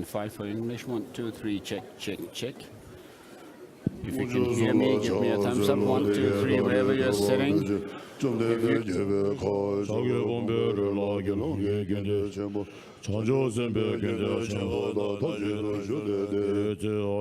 1.5 for English. 1, 2, 3. Check, check, check. If if you can hear me, give me a thumbs up. 1, 2, 3, wherever you're sitting. Chanjo Zembe Gende Chenbo Da Taji Da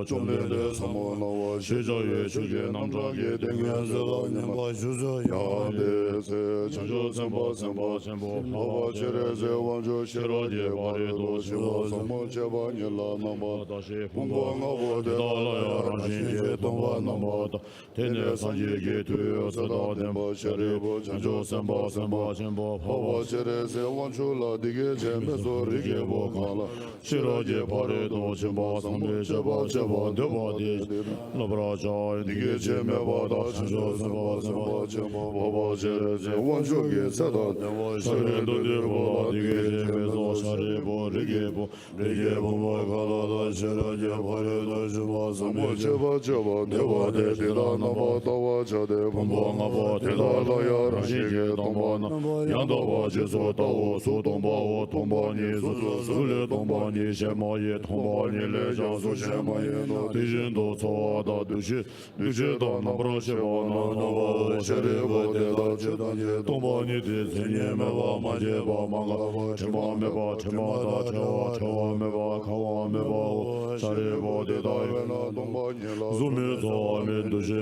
Chomde De Samo Nawa Shija Ye Shuje Namja Ye Dengen Zela Nyamba Shuzo Ya De Se Chanjo Zemba Zemba Zembo Pava Chere Ze Wanjo Shira Ye Bari Do Shiva Samo Cheba Nyela Namba Dashi Pumba Ngabo De Dala Ya Ranshin Ye Tongwa Namba Da Tene Sanji Ye Tuyo Sada Demba Shere Chanjo Zemba Zemba Zembo Pava Chere Ze Wanjo La Dige Chembe Zori Shiraje Pare Do Chimba Sambe Cheba Cheba Deba De Labraja Dige Cheme Bada Chanjo Samba Samba Chemba Baba Chere Se Wanjo Ge Sada Share Do De Bada Dige Cheme So Share Bo Rige Bo Rige Bo Bo Kala Da Shiraje Pare Do Chimba Sambe Cheba Cheba Deba De Dida Naba Dawa Chade Pumba Ngaba Dida La Ya Rashi Ge Tamba Na Yanda Ba Jesu Tawo Su Tamba O Tamba Ni Sule Tongpa Ni Shema Ye Tongpa Ni Le Jia Su Shema Ye No Di Jin Do Tso Da Du Shi Da Nambra Sheba Na Naba Shere Ba De Da Che Da Ye Tongpa Ni Di Tse Nye Me Ba Ma Je Ba Ma Ga Chema Me Ba Chema Da Chewa Me Ba Kawa Me Ba O Shere Ba De Da Ye Na Tongpa Ni La Zu Me Tso Me Du She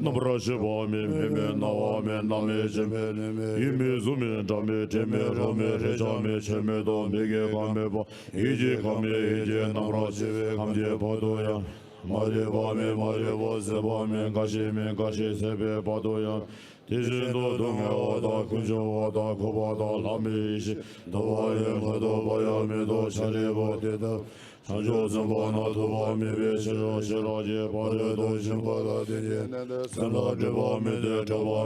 Nambra Sheba Me Me Na Wa Me Na Me Je Me Yi Me Zu Me Ja Me Je Me Ra Me Re Ja Me Che Me Do Mege Kame Ba Iji Kame Iji Namra Chive Kamje Padoya Mare Ba Me Mare Ba Se Ba Me Kashi Sebe Padoya Tijin Do Dunga Oda Kunjo Oda Koba Da Lame Ishi Dawa Ye Khado Baya Me Do Shari Ba Deda Chanjo Zamba Na Tuba Me Be Shiro Shira Je Pare Do Shimba Da Dije Sala Deba Me De Taba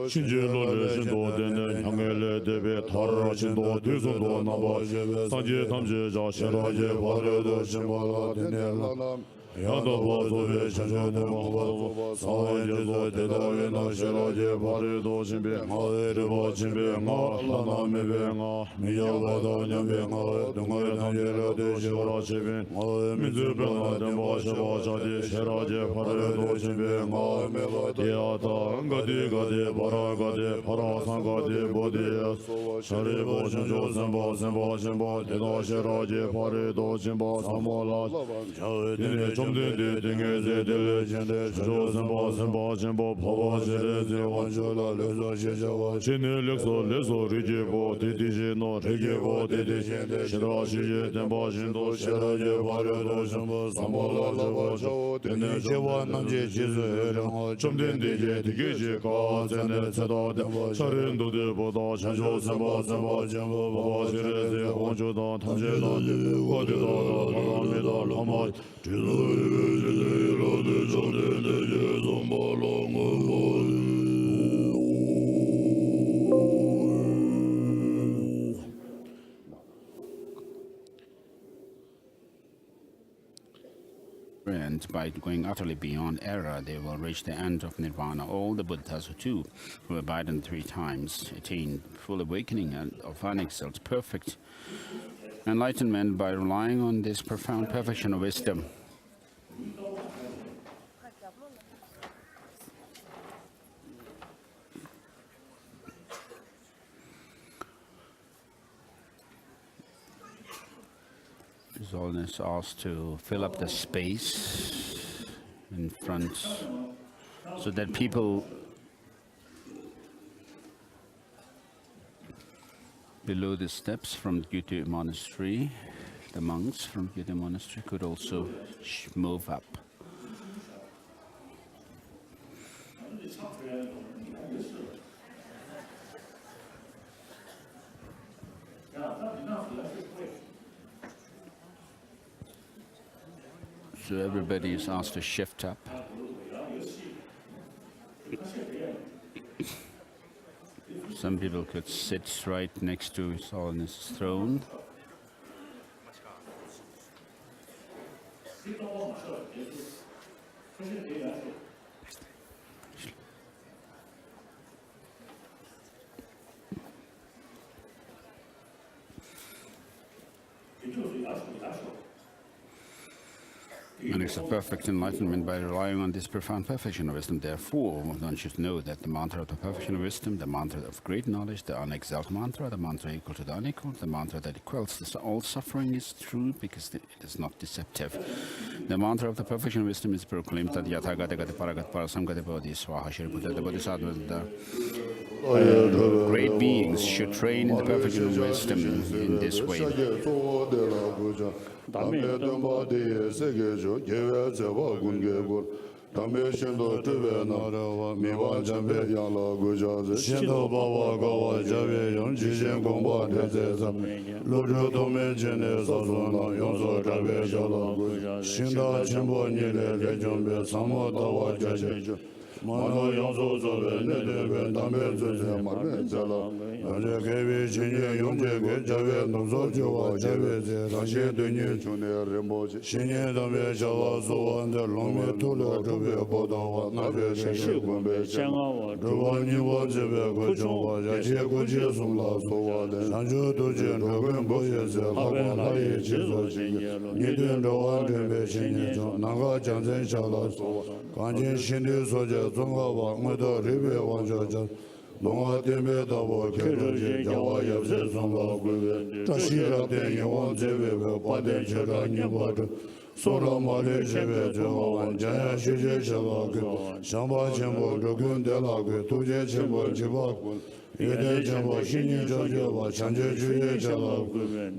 Shinji Lo Le Shindo Dene Nyangele Debe Tar Shindo Tisu Do Naba Sanje Tamje Ja Shira Je Pare Do Shimba Da Dene Yada Bazo Be Chanjo De Mahba Sawa Jezo Deda Yena Shira Je Pare Do Shimbe Nga Deba Shimbe Nga Lana Me Be Nga Miya Wada Nyambe Nga Dunga Tangela De Shira Shibe Minzu Bena Demba Shaba Shadi Shira Je Pare Do Shimbe Nga Diyata Gadi Gadi Para Gadi Para San Gadi Bodhi Shari Bo Shinjo Zemba Zemba Shimba Deda Shira Je Pare Do Shimba Samola Dine Chomde De Dinge Ze Dele Jende Shinjo Zemba Zemba Shimba Pava Shire Ze Wanchola Lezo Shejawa Shine Lekso Lezo Rije Bo Didi Jino Rige Bo Didi Jende Shira Shije Demba Shindo Shira Je Pare Do Shimba Samola Lava Shao Dine Shewa Namje Shizu Erang Chomden De Je Dige Je Ka Zene Tseda Demba Sharindo De Boda Shanjo Zemba Zemba Jemba Baba Shire Ze Wancho Da Tamje Da Wadi Da Da Parami Da Lama Chido Jide Ilo De Chode De Je Zomba Longa And by going utterly beyond error, they will reach the end of nirvana. All the Buddhas too, who abided 3 times, attained full awakening of unexcelled, perfect enlightenment by relying on this profound perfection of wisdom. His Holiness asked to fill up the space in front so that people below the steps from Gyutu Monastery, the monks from Gyutu Monastery, could also move up. So everybody is asked to shift up. Some people could sit right next to His Holiness' throne. And it's a perfect enlightenment by relying on this profound perfection of wisdom. Therefore, one should know that the mantra of the perfection of wisdom, the mantra of great knowledge, the unexalted mantra, the mantra equal to the unequal, the mantra that quells all suffering is true because it is not deceptive. The mantra of the perfection of wisdom is proclaimed that Jataka, Paragat, Parasamgata, Bodhi, Swaha, Shriputa, the Bodhisattva, the great beings should train in the perfection of wisdom in this way. Mano yonzo zobe ne debe dambe zoze marbe zala Anje kevi chinye yongje ke jave nongzo jiwa jave ze Ranshe dunye chune rinpoche Shinye dambe java sovande longme tule zhube bodawa Nabe shenshi gombe chema Zhuwa niwa jebe kuchungwa Yache kuchi sungla sovade Sanju tuje nrogen boye ze Lakwa laye chizo chinye Nidun zhuwa rinpe shinye chong Nanga janzen shala sova Kanjin shindi soje Tsongkhapa ngada ribe wanjaja Longa tembe dabo keroje jawa yapse songla gube Tashira tenye wanjebe paden chera nyebada Sora male jebe jawa jaya shije shalake Shamba chenpo rogun delake tuje chenpo jibak Yede chenpo shinyi jajeba chanje juye jalak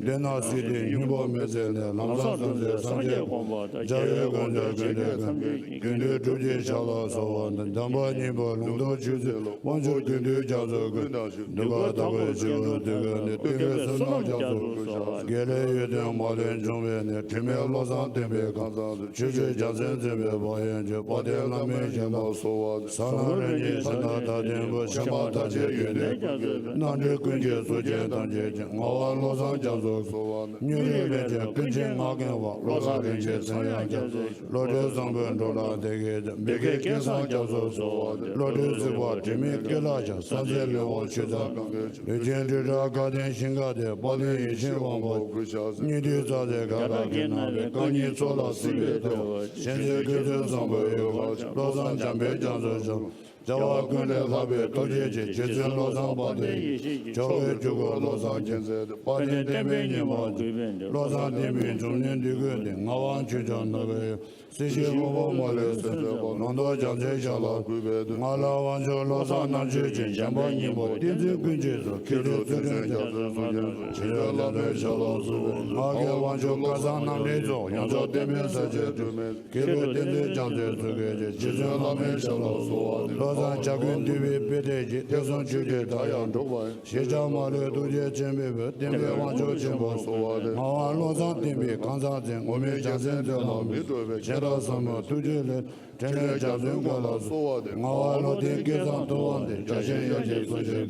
Dena sidi nyingbo mezele lamsa sanze sanje Jaye ganja gende gende tuje shala sawa Damba nyingbo lungdo juze wanjo gende jazo Duga dabe jiwa dege dege sena jazo Gele yede malen jombe ne time lozan tembe kanzan Chuje jazen tembe bayen je pade lame jema sowa Sana renye sana da tembe shema taje gende Nande kunje suje tanje ngawa lozan jazo sowa Nyure leje kunje ngagen wa lozan renje sanya jazo Lode zambe ndola dege beke kesan jazo sowa Lode ziwa timi kelaja sanze lewa chuza Lejen dira gaden shingade bale yishin wambo Nidi zade gada genade kanyi sola sibe to Shenze kuze zambe yuwa lozan jambe jazo jazo Jawa kunde labe tojeje jezun lozan bade Chowe jugo lozan jenze Bade teme nyema Lozan teme jumnen digende Ngawan chujan nabe Sisi mubo male sese Nondo janje shala Ngala wanjo lozan nanche jen Jamba nyemo Dinzi kunjezo Kiri zirun jazo Chile labe shala sube Ngage wanjo kazan namlezo Yanzo teme seje Kiri dinzi janje sugeje Jezun labe shala sube Lozan chakun tibi peteji Tekson chude dayan chokwa Shecha male tuje chenbebe Tembe wancho chenpo Ngawan lozan tembe kansan zen Ome jansen zela Chera sama tuje le Tene jansen kala Ngawan lo ten kesan towande Jashen yache suje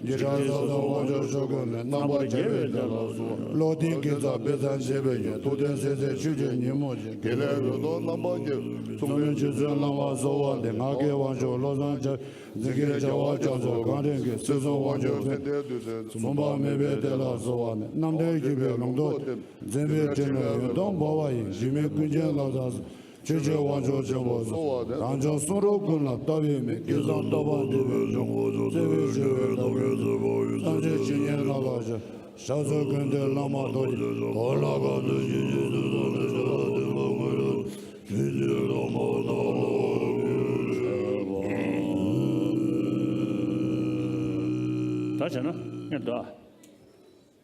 Jira sasa wancho shokun Namba chebe zela Lo ten kesa pesan chebe ye Toten sese chuje nyemoje Kele rodo namba chebe Sumyen chuse lama sowande Ngake wancho lozan Zige jawa jazo kandenge sezo wanjo Sumba mebe tela sowane Namde jibe longdo Zembe tene yodon bawayi Jime kunje lazaz Cheche wanjo jembozo Kanjo soro kunla tabi me Gizan taban dibe jombozo Sebe jebe tabi Sanje chinye lalaja Shazo kunde lama doi Kola gado jiji Jiji lama doi 다잖아. 너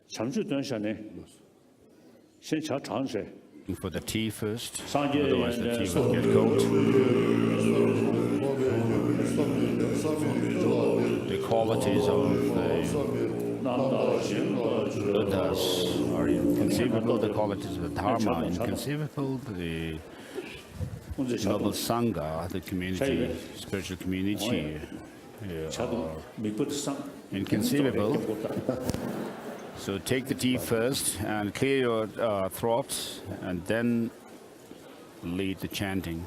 잠시 전에 신차 장세. For the tea first, 상계 otherwise the tea will get cold. The qualities of the Buddhas are inconceivable, the qualities of the Dharma inconceivable, the noble Sangha, the community, spiritual community, inconceivable. So take the tea first and clear your throat and then lead the chanting.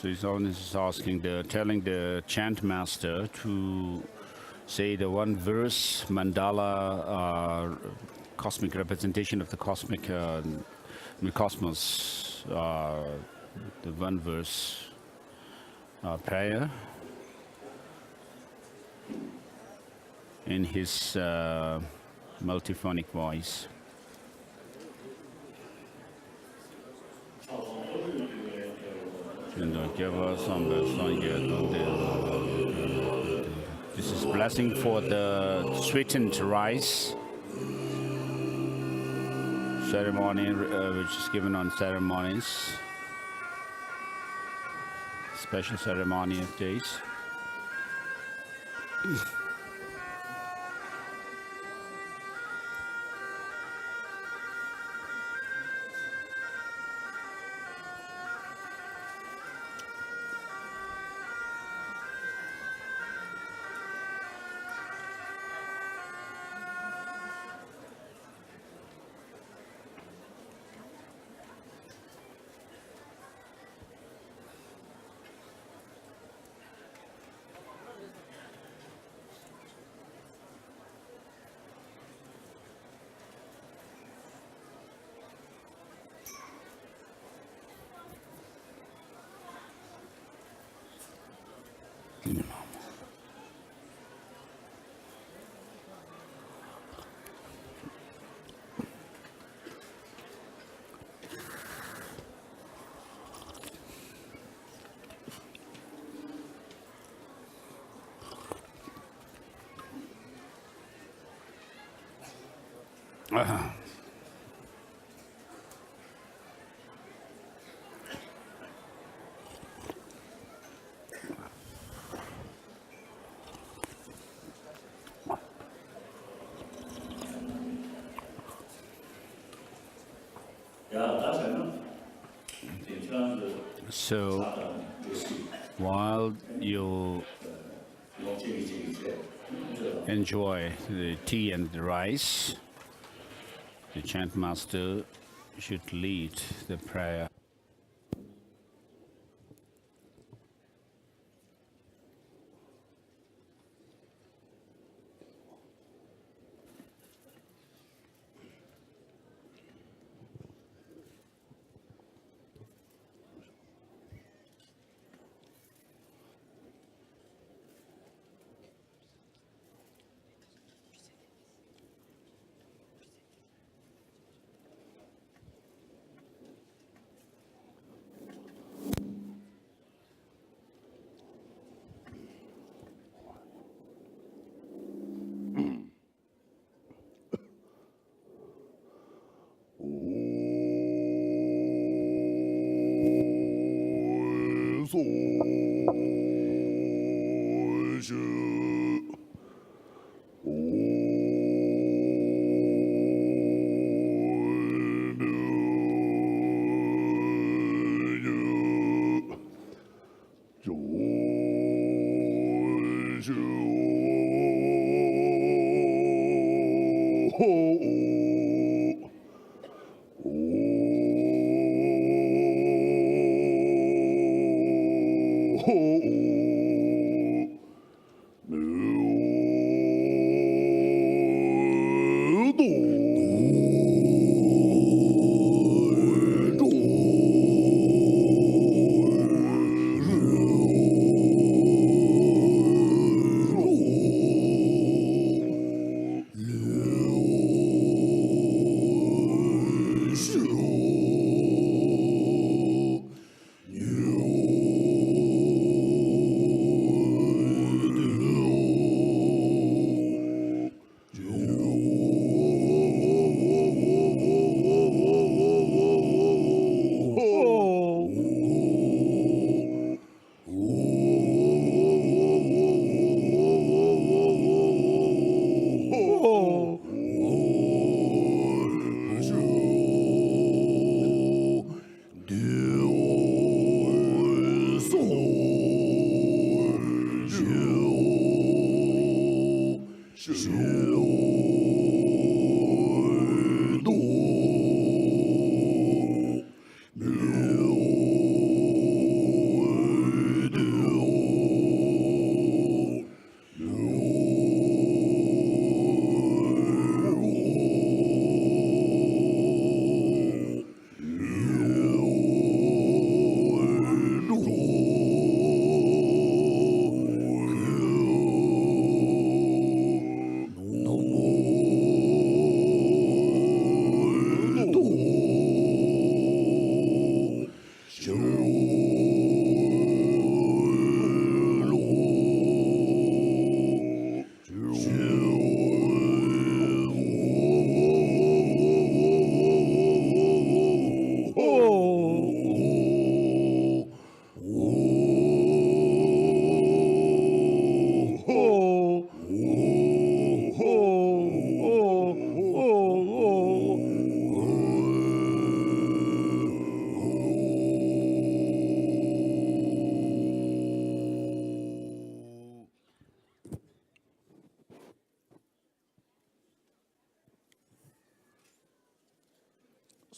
So His Holiness is telling the chant master to say the one verse mandala, cosmic representation of the cosmic cosmos, the one verse prayer in his multiphonic voice. This is blessing for the sweetened rice ceremony, which is given on ceremonies, special ceremony of days. So while you enjoy the tea and the rice, the chant master should lead the prayer.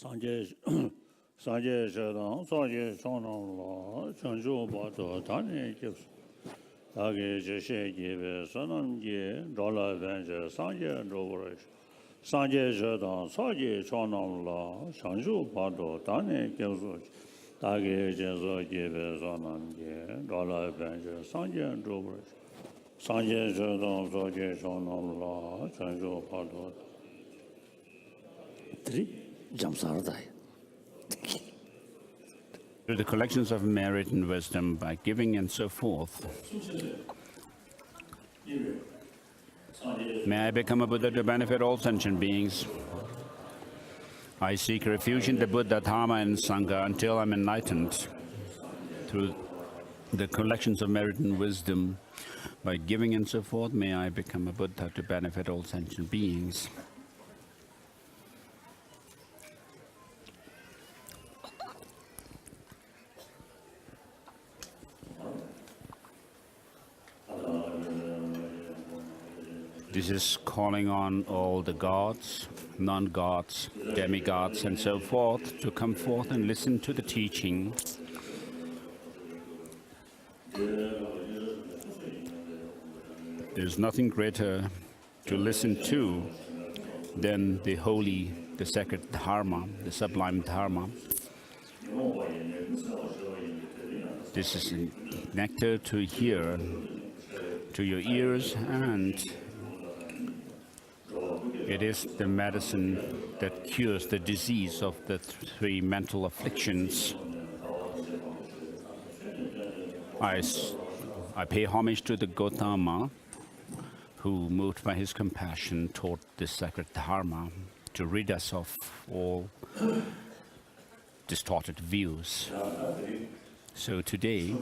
Sanje Shadang, Sanje Chonam La, Chanju Bato, Tani Gips, Dagi Jeshe Gibe, Sanam Ye, Dola Venture, Sanje Droverish, Sanje Shadang, Sanje Chonam La, Chanju Bato, Tani Gips, Dagi Jesu Gibe, Sanam Ye, Dola Venture, Sanje Droverish, Sanje Shadang, Sanje Chonam La, Chanju Bato. Through the collections of merit and wisdom, by giving and so forth, may I become a Buddha to benefit all sentient beings. I seek refuge in the Buddha, Dharma, and Sangha until I'm enlightened. Through the collections of merit and wisdom, by giving and so forth, may I become a Buddha to benefit all sentient beings. This is calling on all the gods, non-gods, demigods, and so forth to come forth and listen to the teaching. There's nothing greater to listen to than the holy, the sacred Dharma, the sublime Dharma. This is nectar to hear to your ears, and it is the medicine that cures the disease of the three mental afflictions. I pay homage to the Gautama, who, moved by his compassion, taught this sacred Dharma to rid us of all distorted views. So today,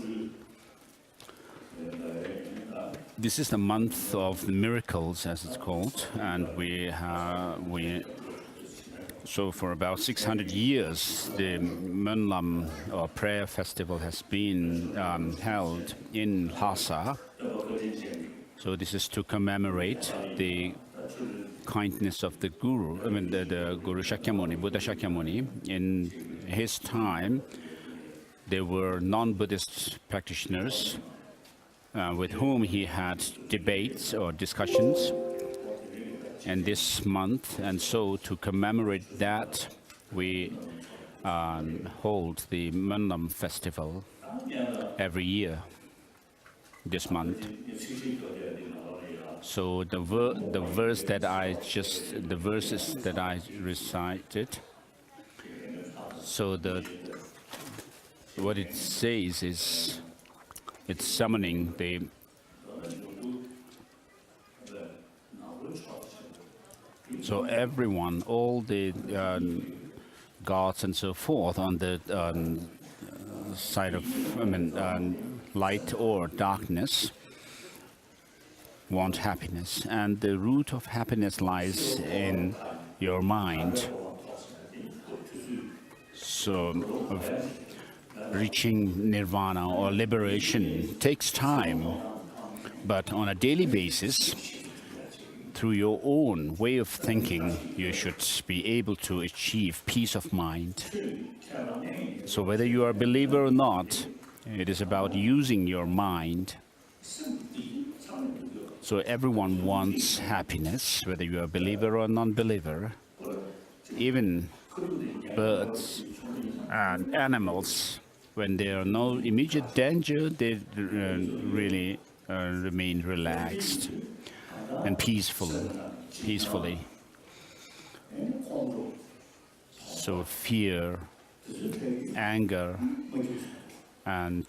this is the month of the miracles, as it's called, and so for about 600 years, the Mönlam, or prayer festival, has been held in Lhasa. So this is to commemorate the kindness of the Guru, the Guru Shakyamuni, Buddha Shakyamuni. In his time, there were non-Buddhist practitioners with whom he had debates or discussions. And this month, and so to commemorate that, we hold the Mönlam festival every year this month. So the verses that I recited, so what it says is, it's summoning the so everyone, all the gods and so forth on the side of light or darkness, want happiness, and the root of happiness lies in your mind. So reaching nirvana or liberation takes time, but on a daily basis, through your own way of thinking, you should be able to achieve peace of mind. So whether you are a believer or not, it is about using your mind. So everyone wants happiness, whether you are a believer or a non-believer. Even birds and animals, when there are no immediate danger, they really remain relaxed and peacefully. So fear, anger, and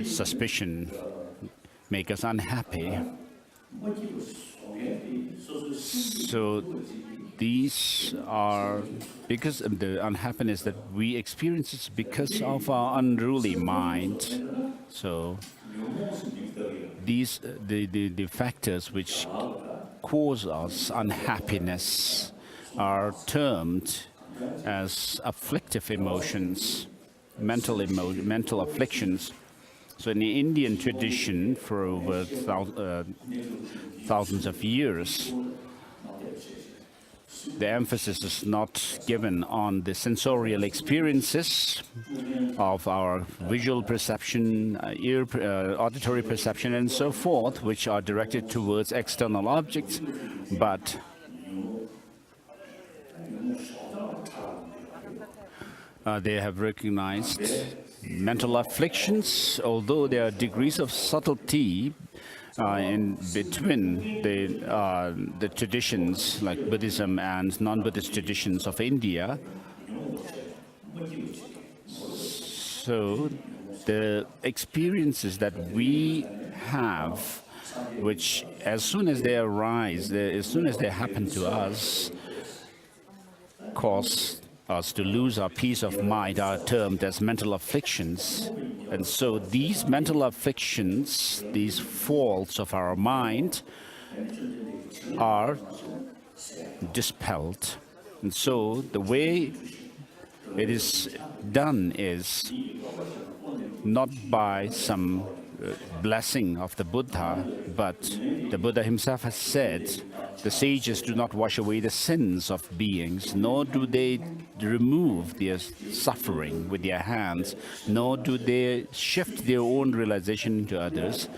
suspicion make us unhappy. So these are because of the unhappiness that we experience is because of our unruly mind. So these the factors which cause us unhappiness are termed as afflictive emotions, mental afflictions. So in the Indian tradition, for over thousands of years, the emphasis is not given on the sensorial experiences of our visual perception, auditory perception, and so forth, which are directed towards external objects, but they have recognized mental afflictions, although there are degrees of subtlety in between the traditions like Buddhism and non-Buddhist traditions of India. So the experiences that we have, which as soon as they arise, as soon as they happen to us, cause us to lose our peace of mind, are termed as mental afflictions. And so these mental afflictions, these faults of our mind, are dispelled. And so the way it is done is not by some blessing of the Buddha, but the Buddha himself has said, the sages do not wash away the sins of beings, nor do they remove their suffering with their hands, nor do they shift their own realization to others,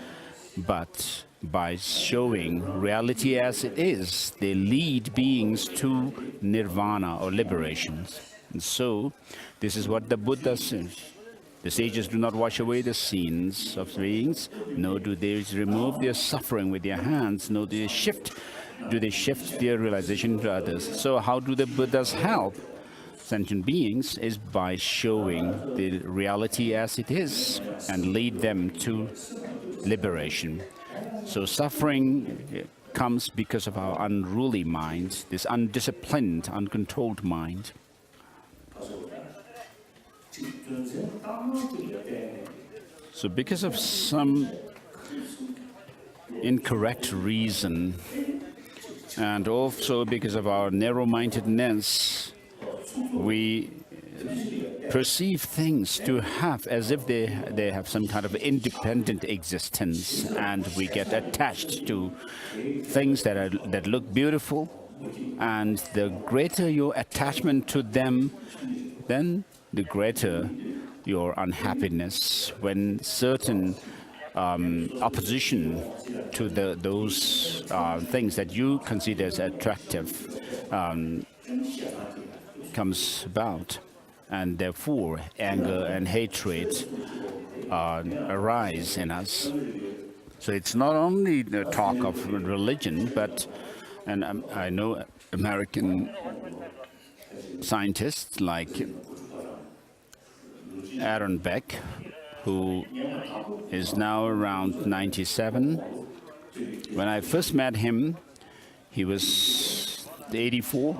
but by showing reality as it is, they lead beings to nirvana or liberation. And so this is what the Buddha says. The sages do not wash away the sins of beings, nor do they remove their suffering with their hands, nor do they shift their realization to others. So how do the Buddhas help sentient beings? Is by showing the reality as it is and lead them to liberation. So suffering comes because of our unruly mind, this undisciplined, uncontrolled mind. So because of some incorrect reason, and also because of our narrow-mindedness, we perceive things to have as if they have some kind of independent existence, and we get attached to things that look beautiful, and the greater your attachment to them, then the greater your unhappiness when certain opposition to those things that you consider as attractive comes about, and therefore anger and hatred arise in us. So it's not only the talk of religion, but, and I know American scientists like Aaron Beck, who is now around 97. When I first met him, he was 84.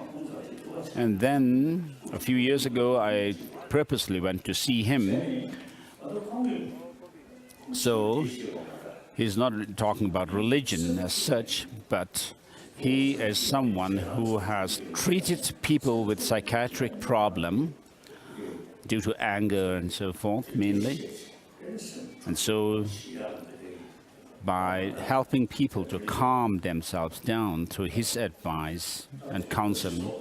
And then a few years ago, I purposely went to see him. So he's not talking about religion as such, but he is someone who has treated people with psychiatric problem due to anger and so forth, mainly. And so by helping people to calm themselves down through his advice and counseling,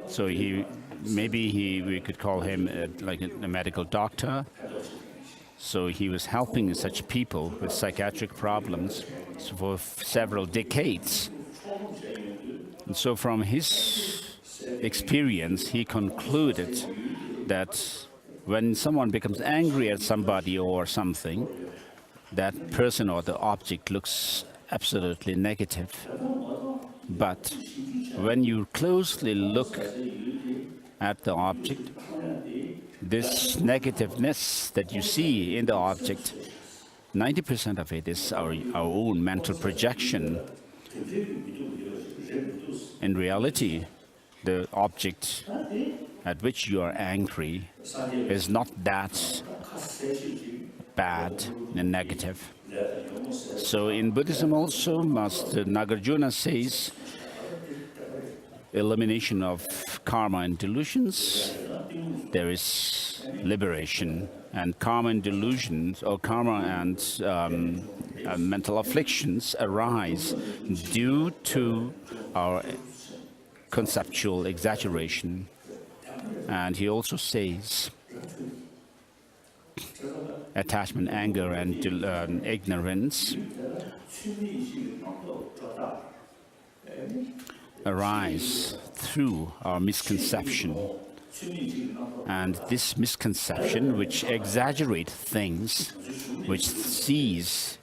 so we could call him like a medical doctor. So he was helping such people with psychiatric problems for several decades. And so from his experience, he concluded that when someone becomes angry at somebody or something, that person or the object looks absolutely negative. But when you closely look at the object, this negativeness that you see in the object, 90% of it is our own mental projection. In reality, the object at which you are angry is not that bad and negative. So in Buddhism also, Master Nagarjuna says, elimination of karma and delusions, there is liberation. And karma and delusions, or karma and mental afflictions arise due to our conceptual exaggeration. And he also says attachment, anger, and ignorance arise through our misconception. And this misconception, which exaggerates things, which sees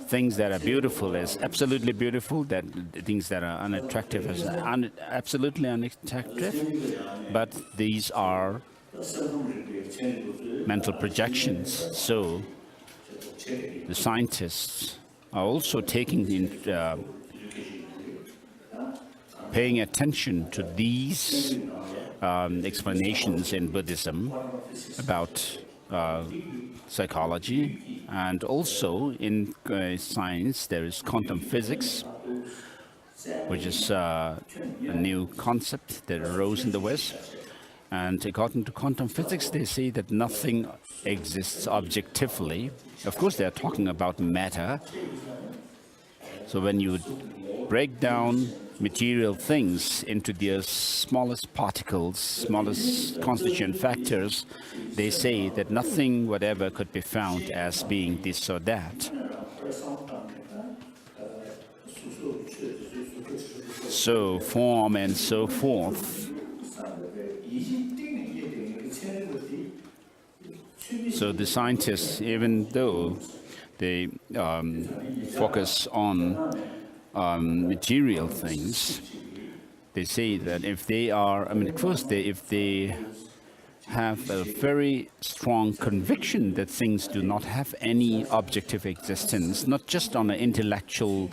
things that are beautiful as absolutely beautiful, that things that are unattractive as absolutely unattractive, but these are mental projections. So the scientists are also paying attention to these explanations in Buddhism about psychology, and also in science there is quantum physics, which is a new concept that arose in the West. And according to quantum physics, they say that nothing exists objectively. Of course, they are talking about matter. So when you break down material things into their smallest particles, smallest constituent factors, they say that nothing whatever could be found as being this or that. So form and so forth. So the scientists, even though they focus on material things, they say that if they are, if they have a very strong conviction that things do not have any objective existence, not just on an intellectual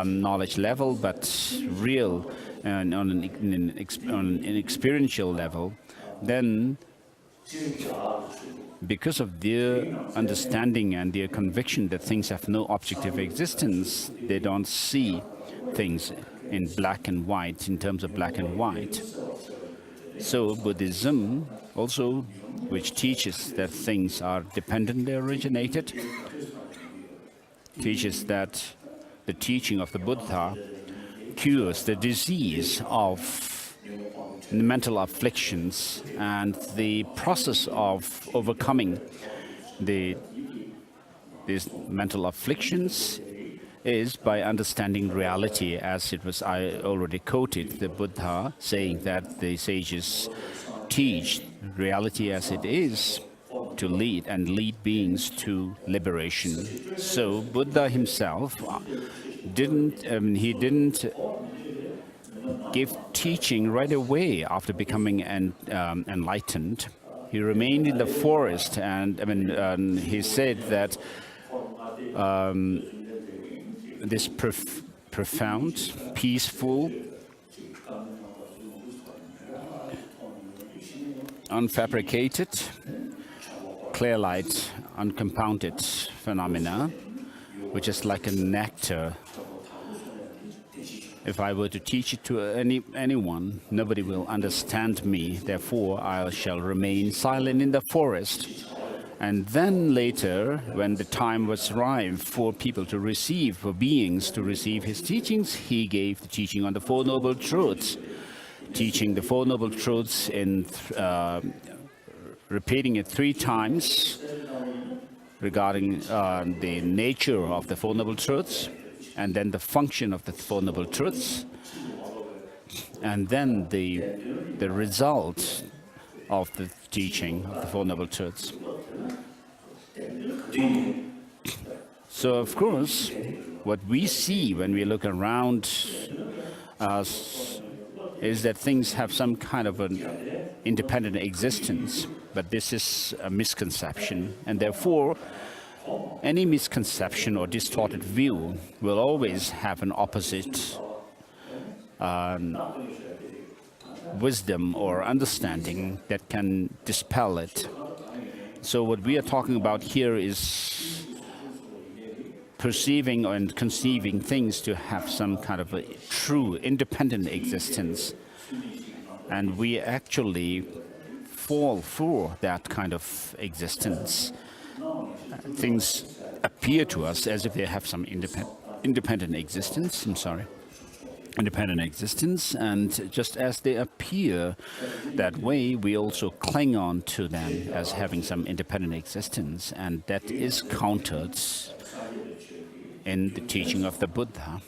knowledge level, but real and on an experiential level, then because of their understanding and their conviction that things have no objective existence, they don't see things in black and white, in terms of black and white. So Buddhism also, which teaches that things are dependently originated, teaches that the teaching of the Buddha cures the disease of mental afflictions, and the process of overcoming these mental afflictions is by understanding reality, as I already quoted the Buddha saying that the sages teach reality as it is to lead beings to liberation. So Buddha himself didn't give teaching right away after becoming enlightened. He remained in the forest, and he said that this profound, peaceful, unfabricated, clear light, uncompounded phenomena, which is like a nectar. If I were to teach it to anyone, nobody will understand me. Therefore, I shall remain silent in the forest. And then later, when the time was ripe for people to receive, for beings to receive his teachings, he gave the teaching on the Four Noble Truths, teaching the Four Noble Truths in repeating it 3 times regarding the nature of the Four Noble Truths, and then the function of the Four Noble Truths, and then the result of the teaching of the Four Noble Truths. So, of course, what we see when we look around us is that things have some kind of an independent existence, but this is a misconception, and therefore any misconception or distorted view will always have an opposite wisdom or understanding that can dispel it. So what we are talking about here is perceiving and conceiving things to have some kind of a true independent existence. And we actually fall for that kind of existence. Things appear to us as if they have some independent existence. I'm sorry. independent existence, and just as they appear that way, we also cling on to them as having some independent existence, and that is countered in the teaching of the Buddha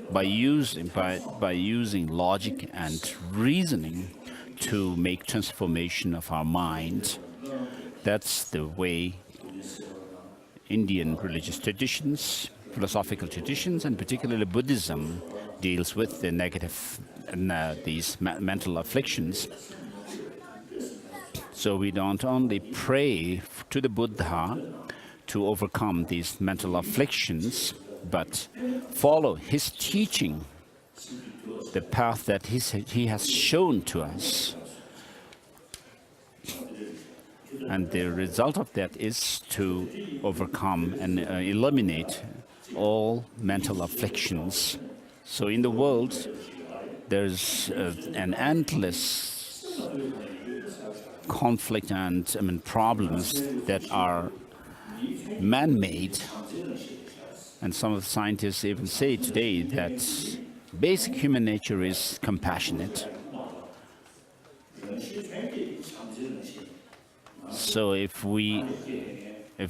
by using logic and reasoning to make transformation of our mind. That's the way Indian religious traditions, philosophical traditions, and particularly Buddhism deals with the negative these mental afflictions. So we don't only pray to the Buddha to overcome these mental afflictions, but follow his teaching, the path that he has shown to us. And the result of that is to overcome and eliminate all mental afflictions. So in the world, there's an endless conflict and problems that are man-made. And some of the scientists even say today that basic human nature is compassionate. So if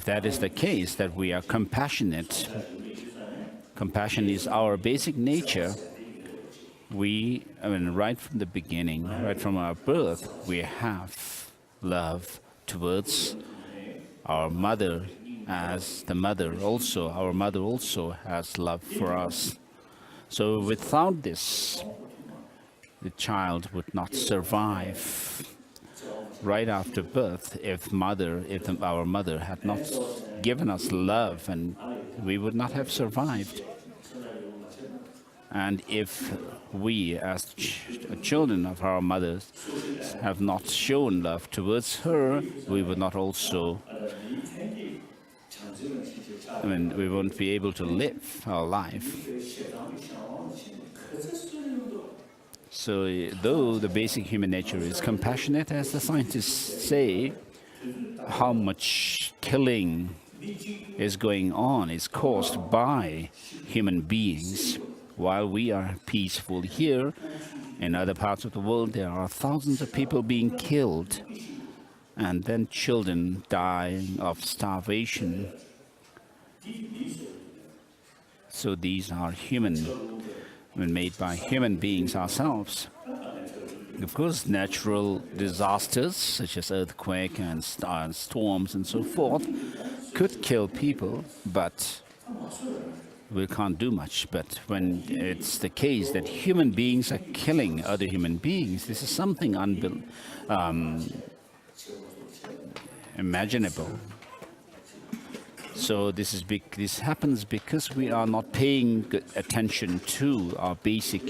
that is the case, that we are compassionate, compassion is our basic nature, right from the beginning, right from our birth, we have love towards our mother, as the mother also, our mother also has love for us. So without this, the child would not survive. Right after birth, if our mother had not given us love, and we would not have survived. And if we, as children of our mothers, have not shown love towards her, we would not also, we won't be able to live our life. So though the basic human nature is compassionate, as the scientists say, how much killing is going on is caused by human beings. While we are peaceful here, in other parts of the world there are thousands of people being killed, and then children dying of starvation. So these are made by human beings ourselves. Of course, natural disasters such as earthquake and storms and so forth could kill people, but we can't do much. But when it's the case that human beings are killing other human beings, this is something imaginable. So this happens because we are not paying good attention to our basic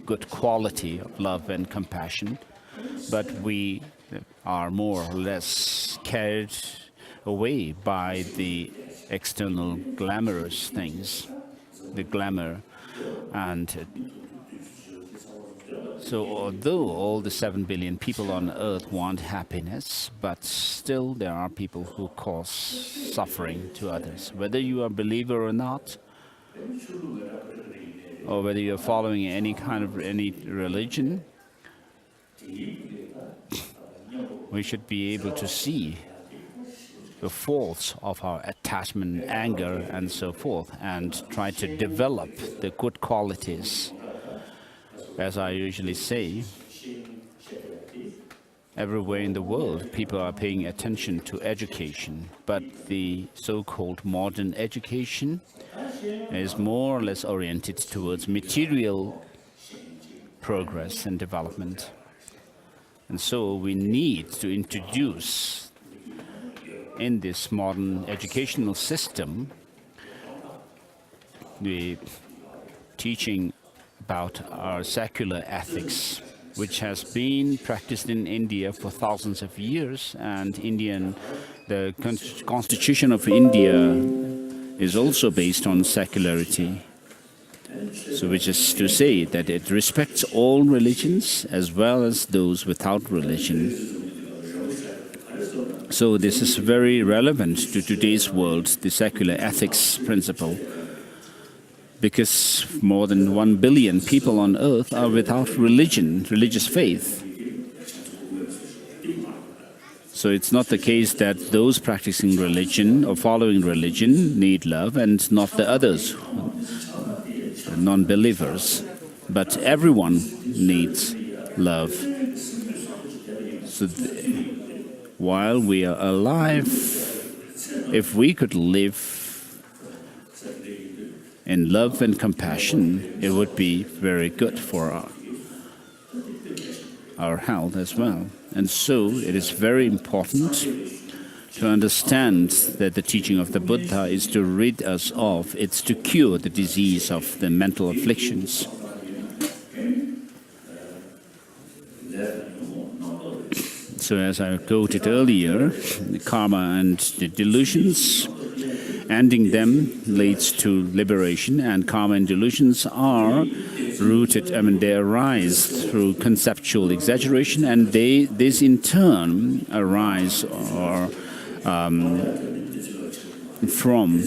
good quality of love and compassion, but we are more or less carried away by the external glamorous things, the glamour. And so although all the 7 billion people on earth want happiness, but still there are people who cause suffering to others. Whether you are a believer or not, or whether you're following any religion, we should be able to see the faults of our attachment, anger, and so forth, and try to develop the good qualities. As I usually say, everywhere in the world, people are paying attention to education, but the so-called modern education is more or less oriented towards material progress and development. And so we need to introduce in this modern educational system the teaching about our secular ethics, which has been practiced in India for thousands of years, and the Constitution of India is also based on secularity. So which is to say that it respects all religions as well as those without religion. So this is very relevant to today's world, the secular ethics principle. because more than 1 billion people on earth are without religion, religious faith. So it's not the case that those practicing religion or following religion need love and not the others, non-believers. But everyone needs love. So while we are alive, if we could live in love and compassion, it would be very good for our health as well. And so it is very important to understand that the teaching of the Buddha is to rid us of, it's to cure the disease of the mental afflictions. So as I quoted earlier, the karma and the delusions, ending them leads to liberation, and karma and delusions are rooted, they arise through conceptual exaggeration, and this in turn arise from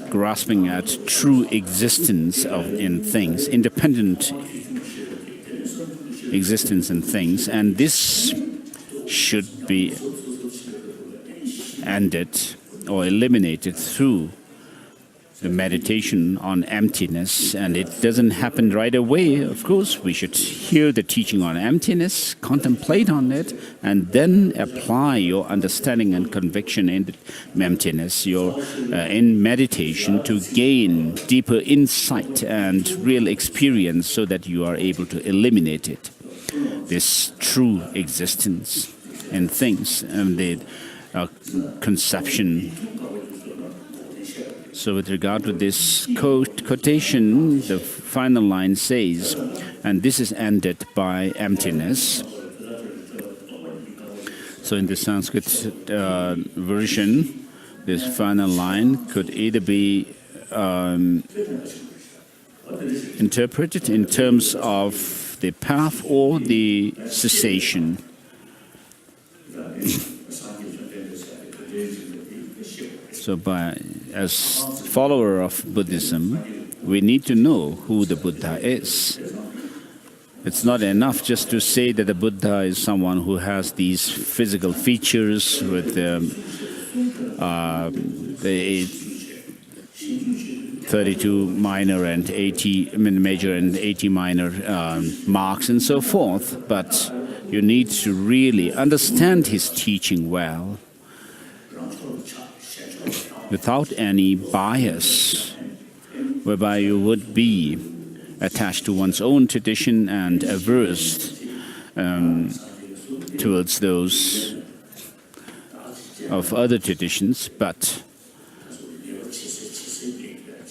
grasping at true existence in things, independent existence in things, and this should be ended or eliminated through the meditation on emptiness. And it doesn't happen right away, of course. We should hear the teaching on emptiness, contemplate on it, and then apply your understanding and conviction in emptiness, in meditation, to gain deeper insight and real experience so that you are able to eliminate it, this true existence in things and the conception. So with regard to this quotation, the final line says, and this is ended by emptiness. So in the Sanskrit version, this final line could either be interpreted in terms of the path or the cessation. So as follower of Buddhism, we need to know who the Buddha is. It's not enough just to say that the Buddha is someone who has these physical features with the 32 minor and 80 major and 80 minor marks and so forth, but you need to really understand his teaching well, without any bias, whereby you would be attached to one's own tradition and averse towards those of other traditions. But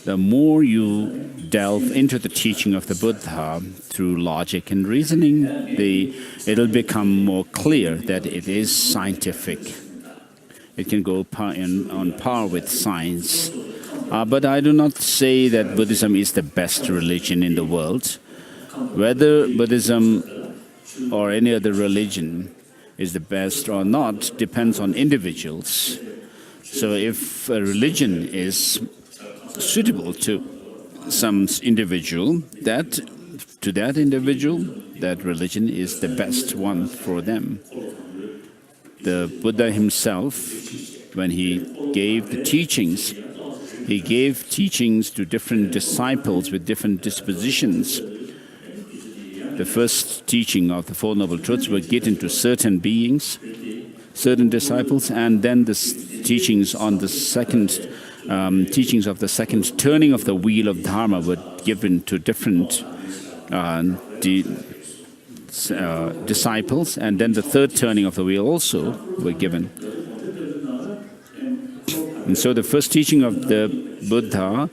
the more you delve into the teaching of the Buddha through logic and reasoning, it'll become more clear that it is scientific. It can go on par with science. But I do not say that Buddhism is the best religion in the world. Whether Buddhism or any other religion is the best or not depends on individuals. So if a religion is suitable to some individual, that religion is the best one for them. The Buddha himself, when he gave the teachings, he gave teachings to different disciples with different dispositions. The first teaching of the Four Noble Truths were given to certain beings, certain disciples, and then the teachings on the second teachings of the second turning of the wheel of Dharma were given to different disciples, and then the third turning of the wheel also were given. And so the first teaching of the Buddha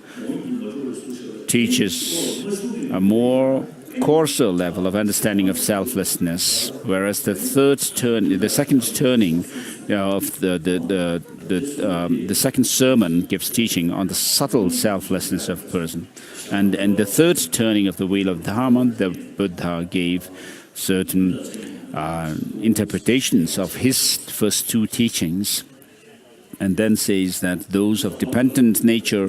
teaches a more coarser level of understanding of selflessness, whereas the second turning of the second sermon gives teaching on the subtle selflessness of person. And the third turning of the wheel of Dharma, the Buddha gave certain interpretations of his first two teachings, and then says that those of dependent nature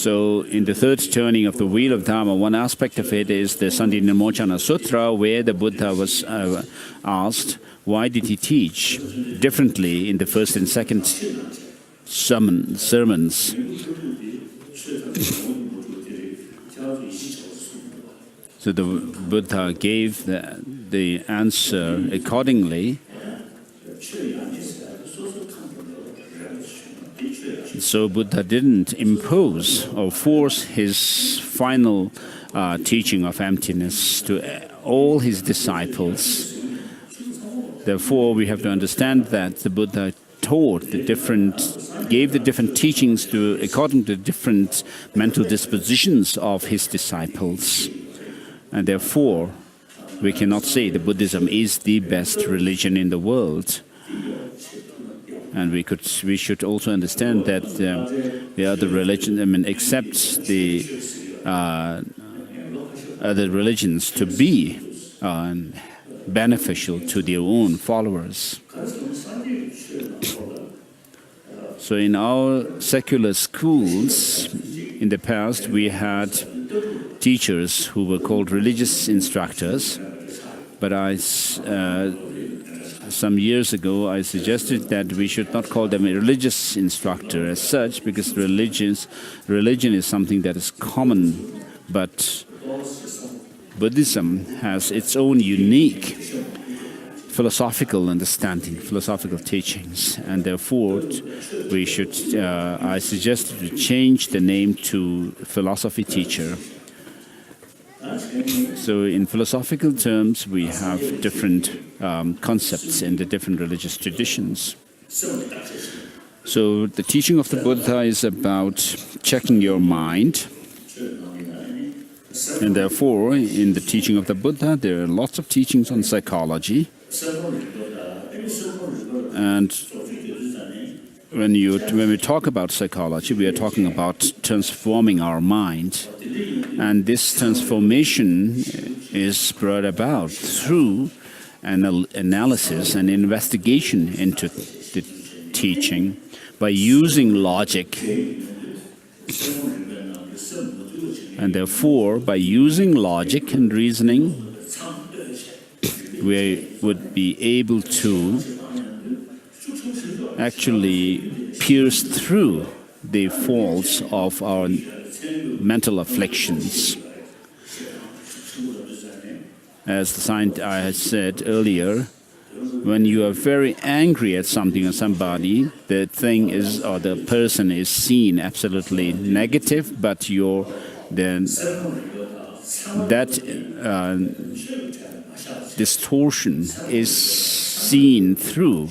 So in the third turning of the wheel of Dharma, one aspect of it is the Sandinimochana Sutra, where the Buddha was asked, why did he teach differently in the first and second sermons? So the Buddha gave the answer accordingly. So Buddha didn't impose or force his final teaching of emptiness to all his disciples. Therefore, we have to understand that the Buddha gave the different teachings according to different mental dispositions of his disciples. And therefore, we cannot say that Buddhism is the best religion in the world. And we should also understand that the other religion, except the other religions to be beneficial to their own followers. So in our secular schools, in the past, we had teachers who were called religious instructors, but some years ago, I suggested that we should not call them a religious instructor as such, because religion is something that is common, but Buddhism has its own unique philosophical understanding, philosophical teachings, and therefore we should, I suggested to change the name to philosophy teacher. So in philosophical terms, we have different concepts in the different religious traditions. So the teaching of the Buddha is about checking your mind. And therefore, in the teaching of the Buddha, there are lots of teachings on psychology. And when we talk about psychology, we are talking about transforming our mind. And this transformation is brought about through an analysis and investigation into the teaching by using logic. And therefore, by using logic and reasoning, we would be able to actually pierce through the faults of our mental afflictions. As I had said earlier, when you are very angry at something or somebody, the thing is, or the person is seen absolutely negative, but that distortion is seen through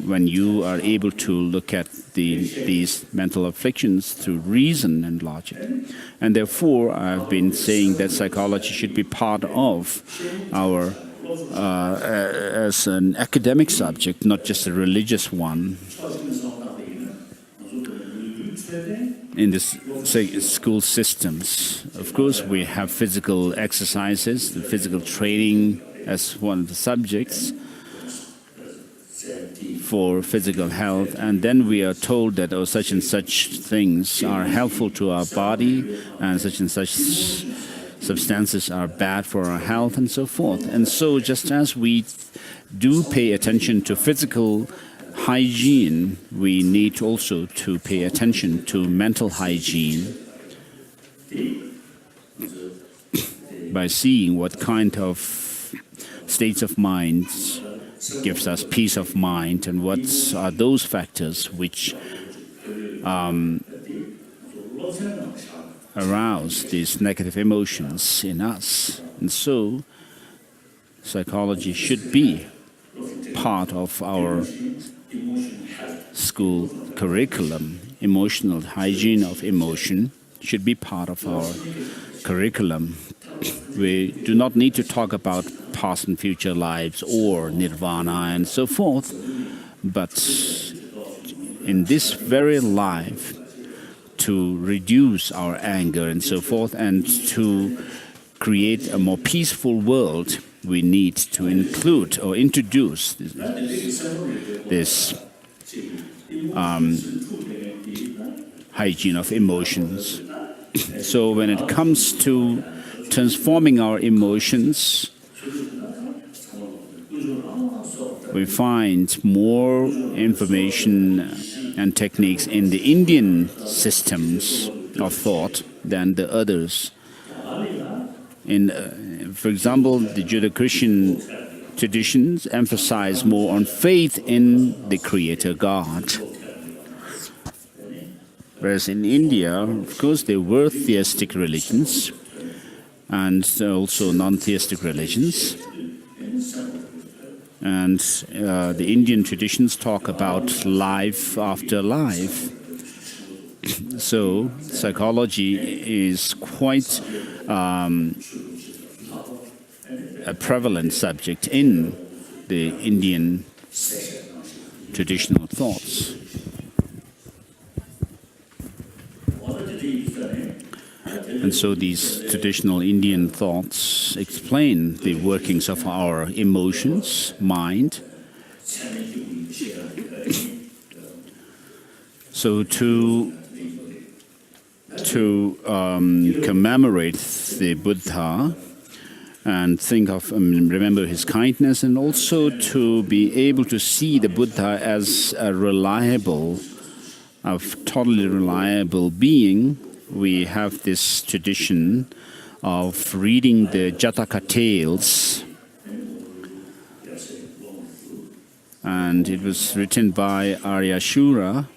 when you are able to look at these mental afflictions through reason and logic. And therefore, I've been saying that psychology should be part of our, as an academic subject, not just a religious one. In the school systems, of course, we have physical exercises, the physical training as one of the subjects for physical health, and then we are told that such and such things are helpful to our body, and such substances are bad for our health, and so forth. And so, just as we do pay attention to physical hygiene, we need also to pay attention to mental hygiene by seeing what kind of states of mind gives us peace of mind, and what are those factors which arouse these negative emotions in us. And so psychology should be part of our school curriculum. Emotional hygiene of emotion should be part of our curriculum. We do not need to talk about past and future lives or nirvana and so forth, but in this very life, to reduce our anger and so forth, and to create a more peaceful world, we need to include or introduce this hygiene of emotions. So when it comes to transforming our emotions, we find more information and techniques in the Indian systems of thought than the others. For example, the Judeo-Christian traditions emphasize more on faith in the Creator God. Whereas in India, of course, there were theistic religions and also non-theistic religions. And the Indian traditions talk about life after life. So psychology is quite a prevalent subject in the Indian traditional thoughts. And so these traditional Indian thoughts explain the workings of our emotions, mind. So to commemorate the Buddha and think of, remember his kindness, and also to be able to see the Buddha as a totally reliable being, we have this tradition of reading the Jataka tales. And it was written by Aryashura,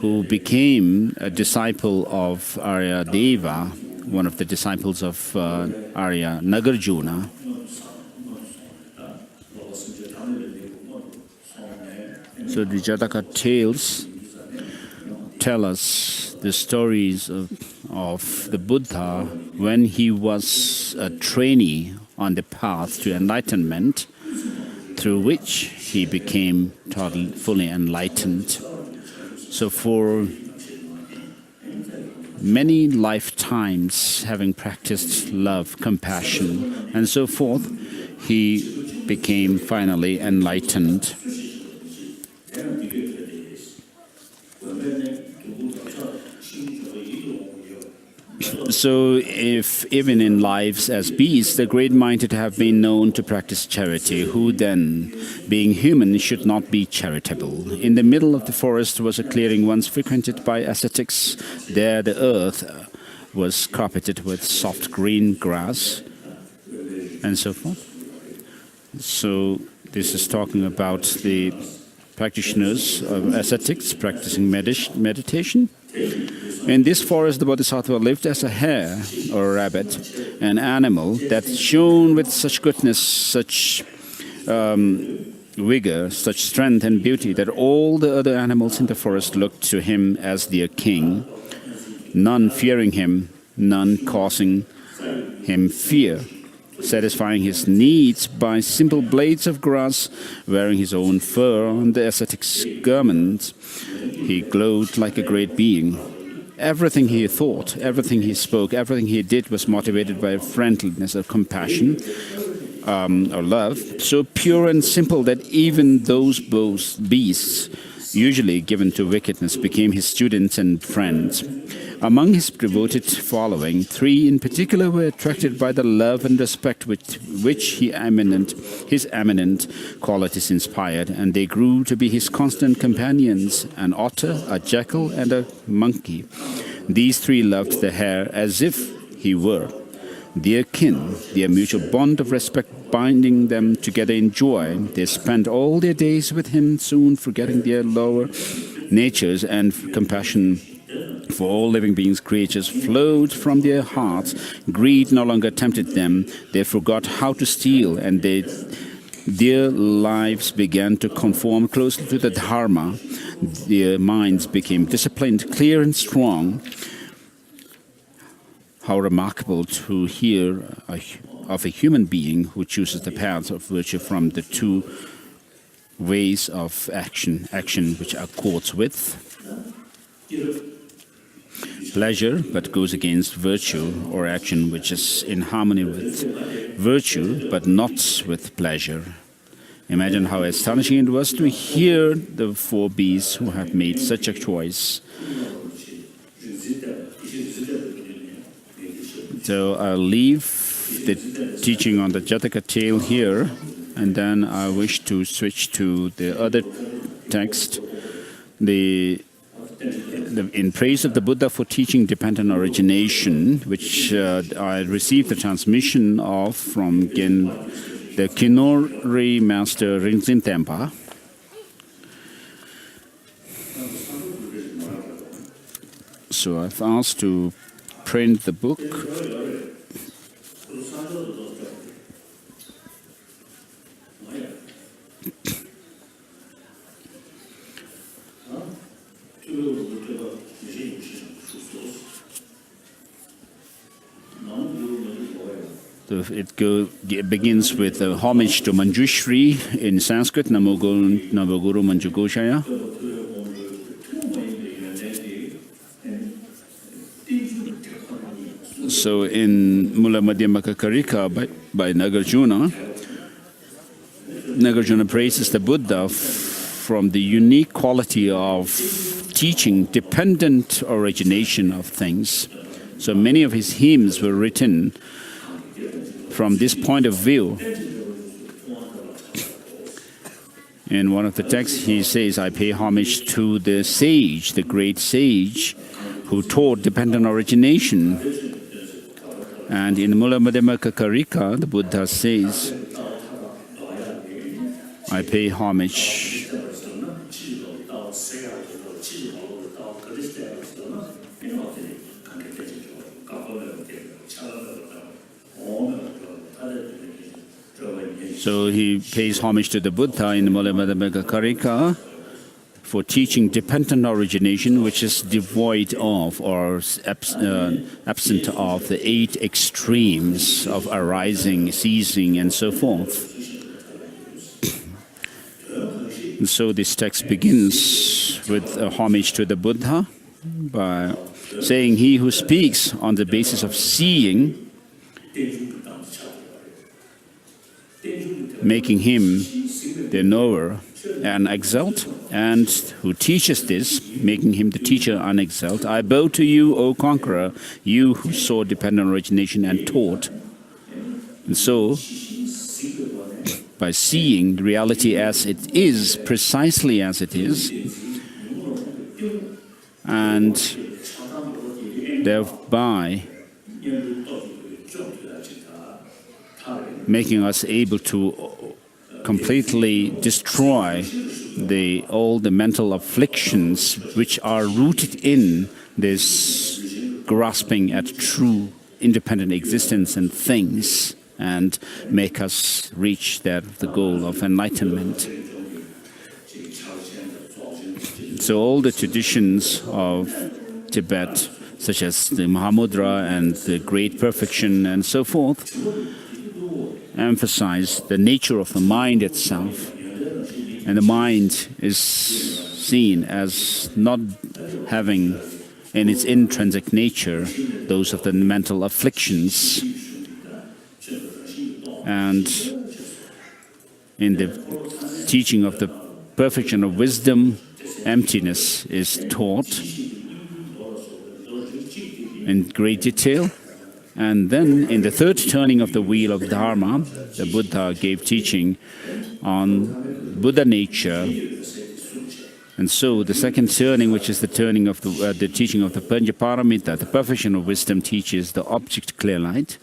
who became a disciple of Aryadeva, one of the disciples of Arya Nagarjuna. So the Jataka tales tell us the stories of the Buddha when he was a trainee on the path to enlightenment, through which he became totally, fully enlightened. So for many lifetimes, having practiced love, compassion, and so forth, he became finally enlightened. So if even in lives as beasts, the great-minded have been known to practice charity, who then, being human, should not be charitable? In the middle of the forest was a clearing once frequented by ascetics. There the earth was carpeted with soft green grass, and so forth. So this is talking about the practitioners of ascetics practicing meditation. In this forest, the Bodhisattva lived as a hare or a rabbit, an animal that shone with such goodness, such vigor, such strength and beauty that all the other animals in the forest looked to him as their king, none fearing him, none causing him fear, satisfying his needs by simple blades of grass, wearing his own fur on the ascetic's garment. He glowed like a great being. Everything he thought, everything he spoke, everything he did was motivated by a friendliness or compassion or love, so pure and simple that even those beasts, usually given to wickedness, became his students and friends. Among his devoted following, 3 in particular were attracted by the love and respect with which his eminent qualities inspired, and they grew to be his constant companions, an otter, a jackal, and a monkey. These 3 loved the hare as if he were their kin, their mutual bond of respect binding them together in joy. They spent all their days with him, soon forgetting their lower natures, and compassion for all living beings, creatures, flowed from their hearts. Greed no longer tempted them. They forgot how to steal, and their lives began to conform closely to the Dharma. Their minds became disciplined, clear, and strong. How remarkable to hear of a human being who chooses the path of virtue from the 2 ways of action which accords with pleasure but goes against virtue, or action which is in harmony with virtue but not with pleasure. Imagine how astonishing it was to hear the 4 beasts who had made such a choice. So I'll leave the teaching on the Jataka tale here, and then I wish to switch to the other text, in praise of the Buddha for teaching dependent origination, which I received the transmission of from the Kinori master Rinzin Tempa. So I've asked to print the book. So it begins with a homage to Manjushri in Sanskrit, Namo Guru Manjugoshaya. So in Mula Madhyamaka Karika by Nagarjuna, Nagarjuna praises the Buddha from the unique quality of teaching dependent origination of things. So many of his hymns were written from this point of view. In one of the texts, he says, I pay homage to the sage, the great sage, who taught dependent origination. And in Mula Madhyamaka Karika, the Buddha says, I pay homage So he pays homage to the Buddha in Mula Madhyamaka Karika for teaching dependent origination, which is devoid of or absent of the 8 extremes of arising, ceasing, and so forth. And so this text begins with a homage to the Buddha by saying, he who speaks on the basis of seeing, making him the knower and exalt, and who teaches this, making him the teacher and exalt. I bow to you, O conqueror, you who saw dependent origination and taught. And so, by seeing reality as it is, precisely as it is, and thereby making us able to completely destroy all the mental afflictions which are rooted in this grasping at true independent existence and things, and make us reach the goal of enlightenment. So all the traditions of Tibet, such as the Mahamudra and the Great Perfection and so forth, emphasize the nature of the mind itself. And the mind is seen as not having in its intrinsic nature those of the mental afflictions. And in the teaching of the perfection of wisdom, emptiness is taught in great detail. And then in the third turning of the wheel of Dharma, the Buddha gave teaching on Buddha nature. And so the second turning, which is the turning of the teaching of the Panchaparamita, the perfection of wisdom, teaches the object clear light,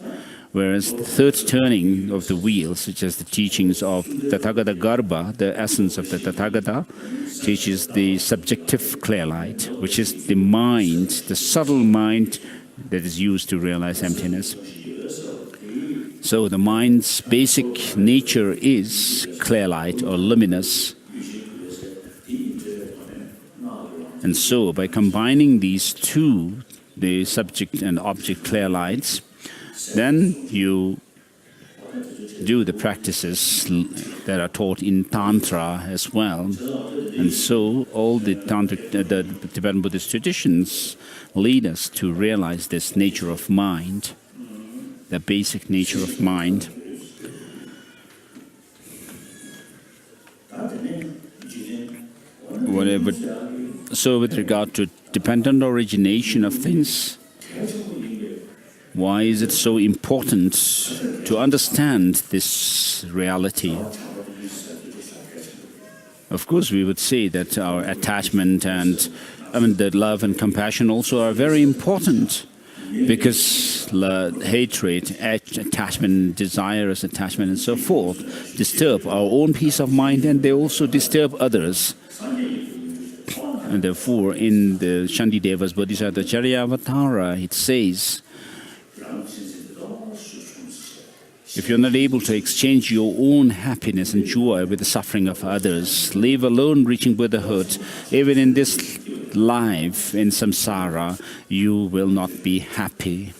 whereas the third turning of the wheel, such as the teachings of Tathagata Garbha, the essence of the Tathagata, teaches the subjective clear light, which is the mind, the subtle mind that is used to realize emptiness. So the mind's basic nature is clear light or luminous. And so by combining these two, the subject and object clear lights, then you do the practices that are taught in Tantra as well. And so all the Tantric, the Tibetan Buddhist traditions lead us to realize this nature of mind, the basic nature of mind. So with regard to dependent origination of things, Why is it so important to understand this reality? Of course, we would say that our attachment and the love and compassion also are very important, because hatred, attachment, desirous attachment, and so forth disturb our own peace of mind, and they also disturb others. And therefore, in the Shantideva's Bodhisattva Charyavatara, it says, if you're not able to exchange your own happiness and joy with the suffering of others, live alone reaching Buddhahood, even in this life, in samsara, you will not be happy.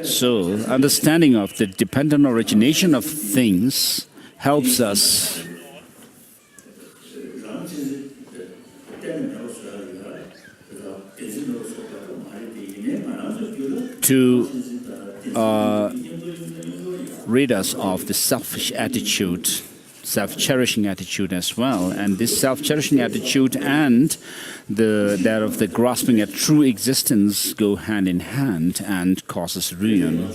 So, understanding of the dependent origination of things helps us to rid us of the selfish attitude, self-cherishing attitude as well. And this self-cherishing attitude and that of the grasping at true existence go hand in hand and causes us ruin.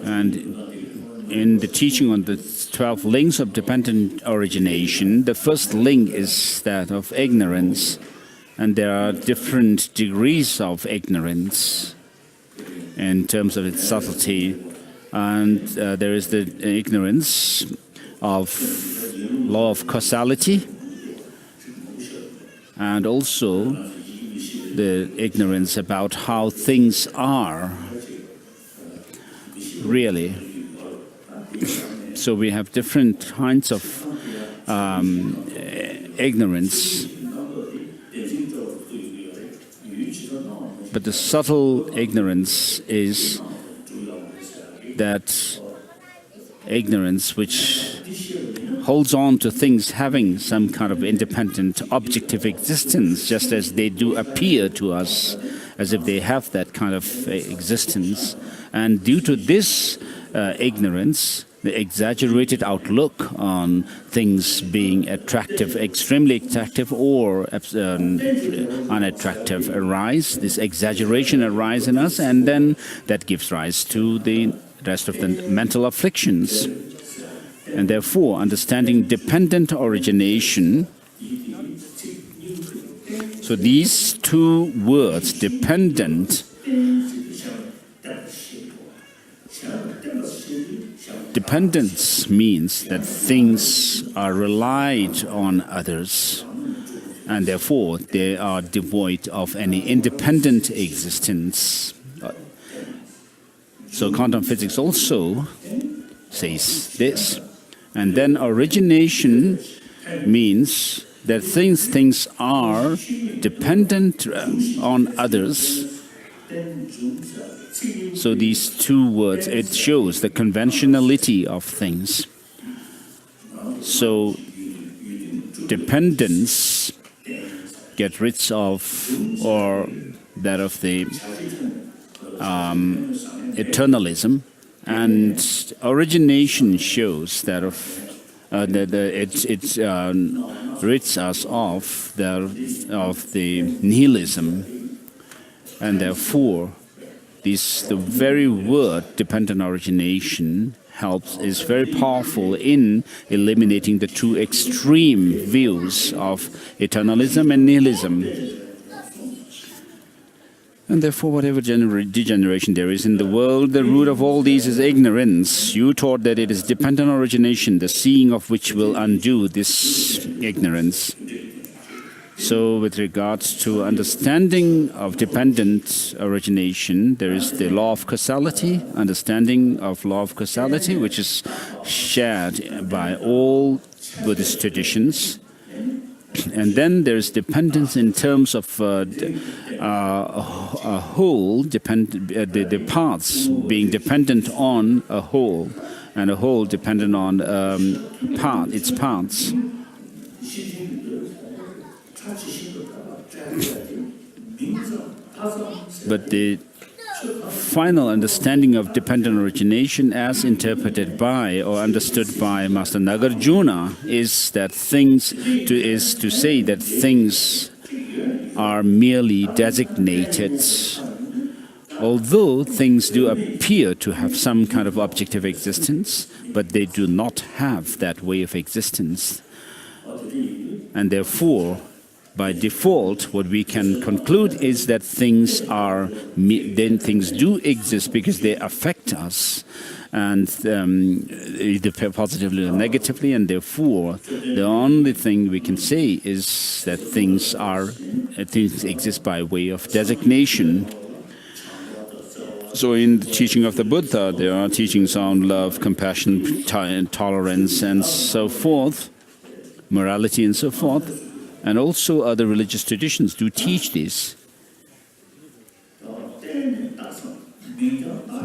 And in the teaching on the 12 links of dependent origination, the first link is that of ignorance. And there are different degrees of ignorance in terms of its subtlety. And there is the ignorance of law of causality, and also the ignorance about how things are really. So we have different kinds of ignorance. But the subtle ignorance is that ignorance which holds on to things having some kind of independent, objective existence, just as they do appear to us, as if they have that kind of existence. And due to this ignorance, the exaggerated outlook on things being attractive, extremely attractive, or unattractive arise. This exaggeration arises in us, and then that gives rise to the rest of the mental afflictions. And therefore, understanding dependent origination, so these two words, dependent, dependence means that things are relied on others, and therefore they are devoid of any independent existence. So quantum physics also says this. And then origination means that things are dependent on others. So these two words, it shows the conventionality of things. So dependence get rid of, or that of the eternalism, and origination shows that of it rids us of the nihilism, and therefore the very word dependent origination is very powerful in eliminating the two extreme views of eternalism and nihilism. And therefore, whatever degeneration there is in the world, the root of all these is ignorance. You taught that it is dependent origination, the seeing of which will undo this ignorance. So with regards to understanding of dependent origination, there is the law of causality, understanding of law of causality, which is shared by all Buddhist traditions. And then there is dependence in terms of a whole, the parts being dependent on a whole, and a whole dependent on its parts. But the final understanding of dependent origination as interpreted by or understood by Master Nagarjuna is that is to say that things are merely designated. Although things do appear to have some kind of objective existence, but they do not have that way of existence. And therefore, by default, what we can conclude is that things do exist because they affect us, and either positively or negatively, and therefore the only thing we can say is that things exist by way of designation. So in the teaching of the Buddha, there are teachings on love, compassion, tolerance, and so forth, morality and so forth, and also other religious traditions do teach this.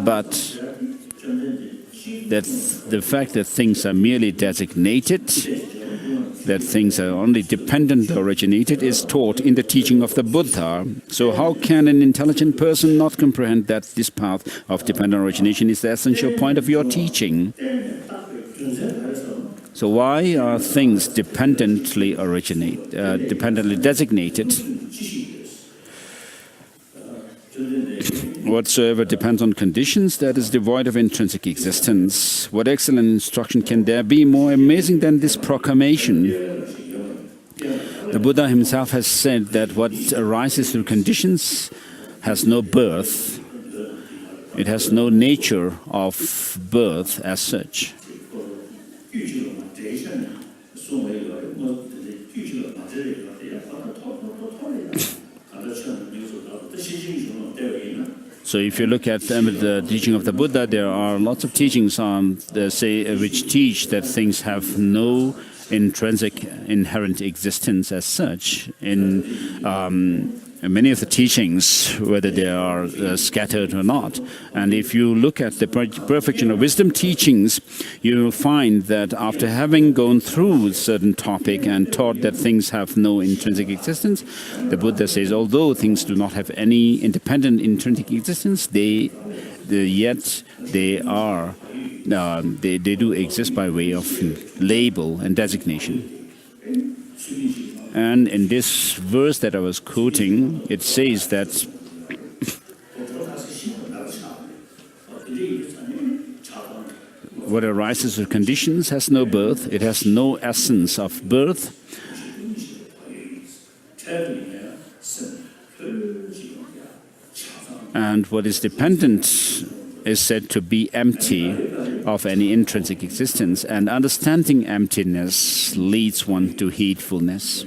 But the fact that things are merely designated, that things are only dependent or originated, is taught in the teaching of the Buddha. So how can an intelligent person not comprehend that this path of dependent origination is the essential point of your teaching? So why are things dependently designated? Whatsoever depends on conditions, that is devoid of intrinsic existence. What excellent instruction can there be more amazing than this proclamation? The Buddha himself has said that what arises through conditions has no birth. It has no nature of birth as such. So if you look at the teaching of the Buddha, there are lots of teachings on which teach that things have no intrinsic inherent existence as such. In many of the teachings, whether they are scattered or not. And if you look at the perfection of wisdom teachings, you will find that after having gone through a certain topic and taught that things have no intrinsic existence, the Buddha says, although things do not have any independent intrinsic existence, they do exist by way of label and designation. And in this verse that I was quoting, it says that what arises through conditions has no birth, it has no essence of birth. And what is dependent is said to be empty of any intrinsic existence, and understanding emptiness leads one to heedfulness.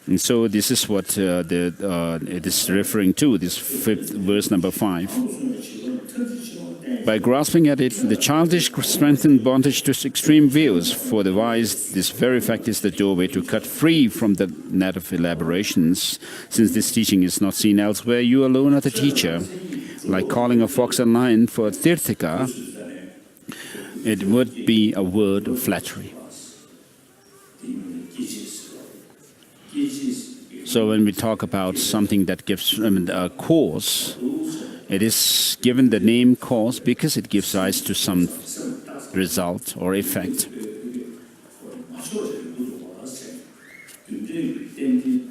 And so this is what it is referring to, this verse number 5. By grasping at it, the childish strengthen bondage to extreme views. For the wise, this very fact is the doorway to cut free from the net of elaborations. Since this teaching is not seen elsewhere, you alone are the teacher. Like calling a fox and lion for a tirthika, it would be a word of flattery. So when we talk about something that gives a cause, it is given the name cause because it gives rise to some result or effect.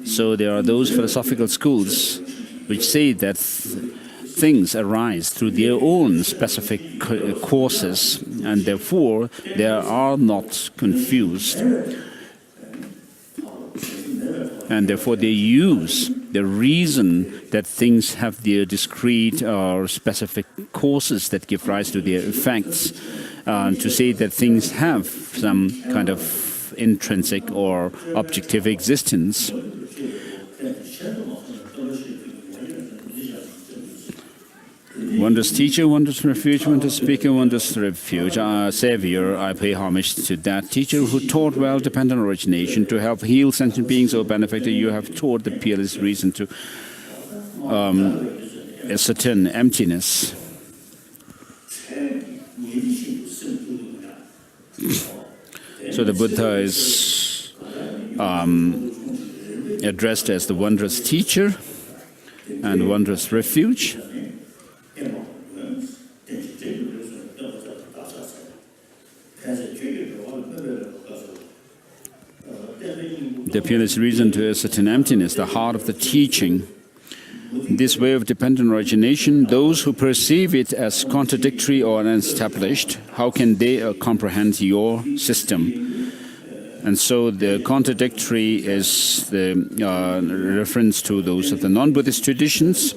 So there are those philosophical schools which say that things arise through their own specific causes, and therefore they are not confused. And therefore they use the reason that things have their discrete or specific causes that give rise to their effects, to say that things have some kind of intrinsic or objective existence. Wondrous teacher, wondrous refuge, wondrous speaker, wondrous refuge. Savior, I pay homage to that teacher who taught well dependent origination to help heal sentient beings. O benefactor, you have taught the peerless reason to ascertain emptiness. So the Buddha is addressed as the wondrous teacher. and wondrous refuge. The appearance reason to ascertain emptiness, the heart of the teaching. This way of dependent origination, those who perceive it as contradictory or unestablished, how can they comprehend your system? And so the contradictory is the reference to those of the non-Buddhist traditions.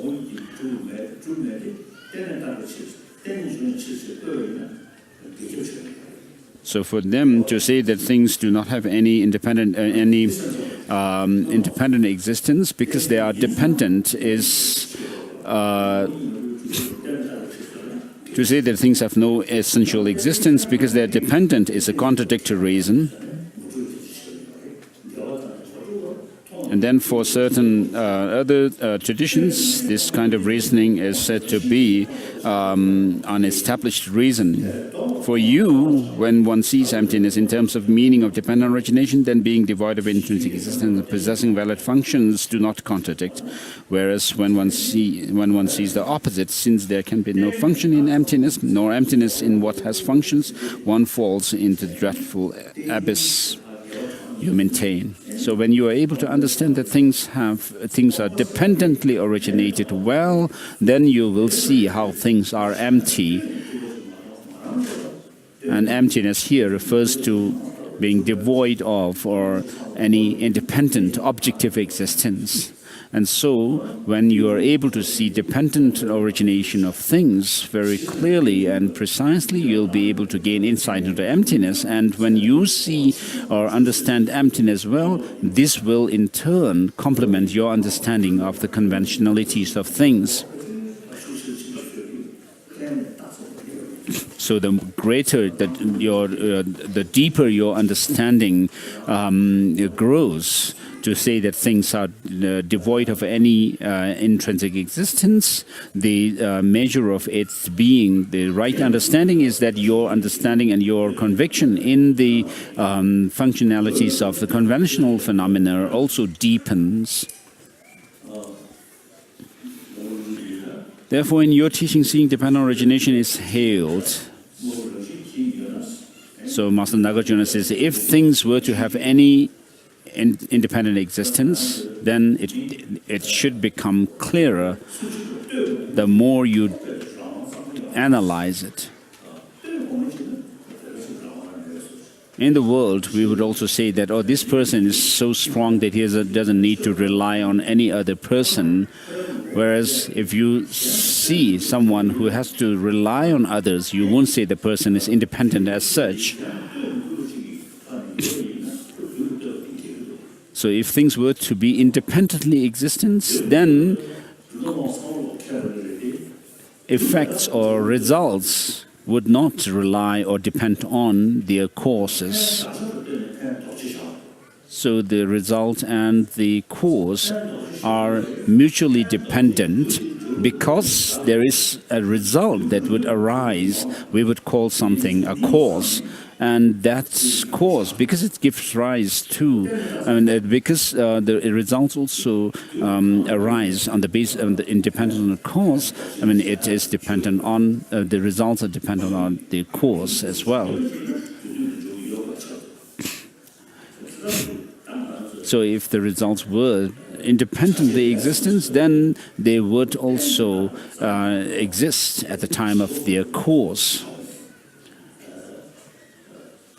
So for them to say that things do not have any independent existence because they are dependent is to say that things have no essential existence because they are dependent is a contradictory reason. And then for certain other traditions, this kind of reasoning is said to be unestablished reason. For you, when one sees emptiness in terms of meaning of dependent origination, then being devoid of intrinsic existence and possessing valid functions do not contradict. Whereas when one sees the opposite, since there can be no function in emptiness, nor emptiness in what has functions, one falls into the dreadful abyss you maintain. So when you are able to understand that things are dependently originated well, then you will see how things are empty. And emptiness here refers to being devoid of or any independent objective existence. And so, when you are able to see dependent origination of things very clearly and precisely, you'll be able to gain insight into emptiness. And when you see or understand emptiness well, this will in turn complement your understanding of the conventionalities of things. So the greater that the deeper your understanding grows, to say that things are devoid of any intrinsic existence, the measure of its being the right understanding is that your understanding and your conviction in the functionalities of the conventional phenomena also deepens. Therefore, in your teaching, seeing dependent origination is hailed. So Master Nagarjuna says, if things were to have any independent existence, then it should become clearer the more you analyze it. In the world, we would also say that, oh, this person is so strong that he doesn't need to rely on any other person. Whereas if you see someone who has to rely on others, you won't say the person is independent as such. So if things were to be independently existent, then effects or results would not rely or depend on their causes. So the result and the cause are mutually dependent. Because there is a result that would arise, we would call something a cause. And that's cause, because it gives rise to, because the results also arise on the basis of the independent cause. It is dependent on the results are dependent on the cause as well. So if the results were independently existent, then they would also exist at the time of their cause.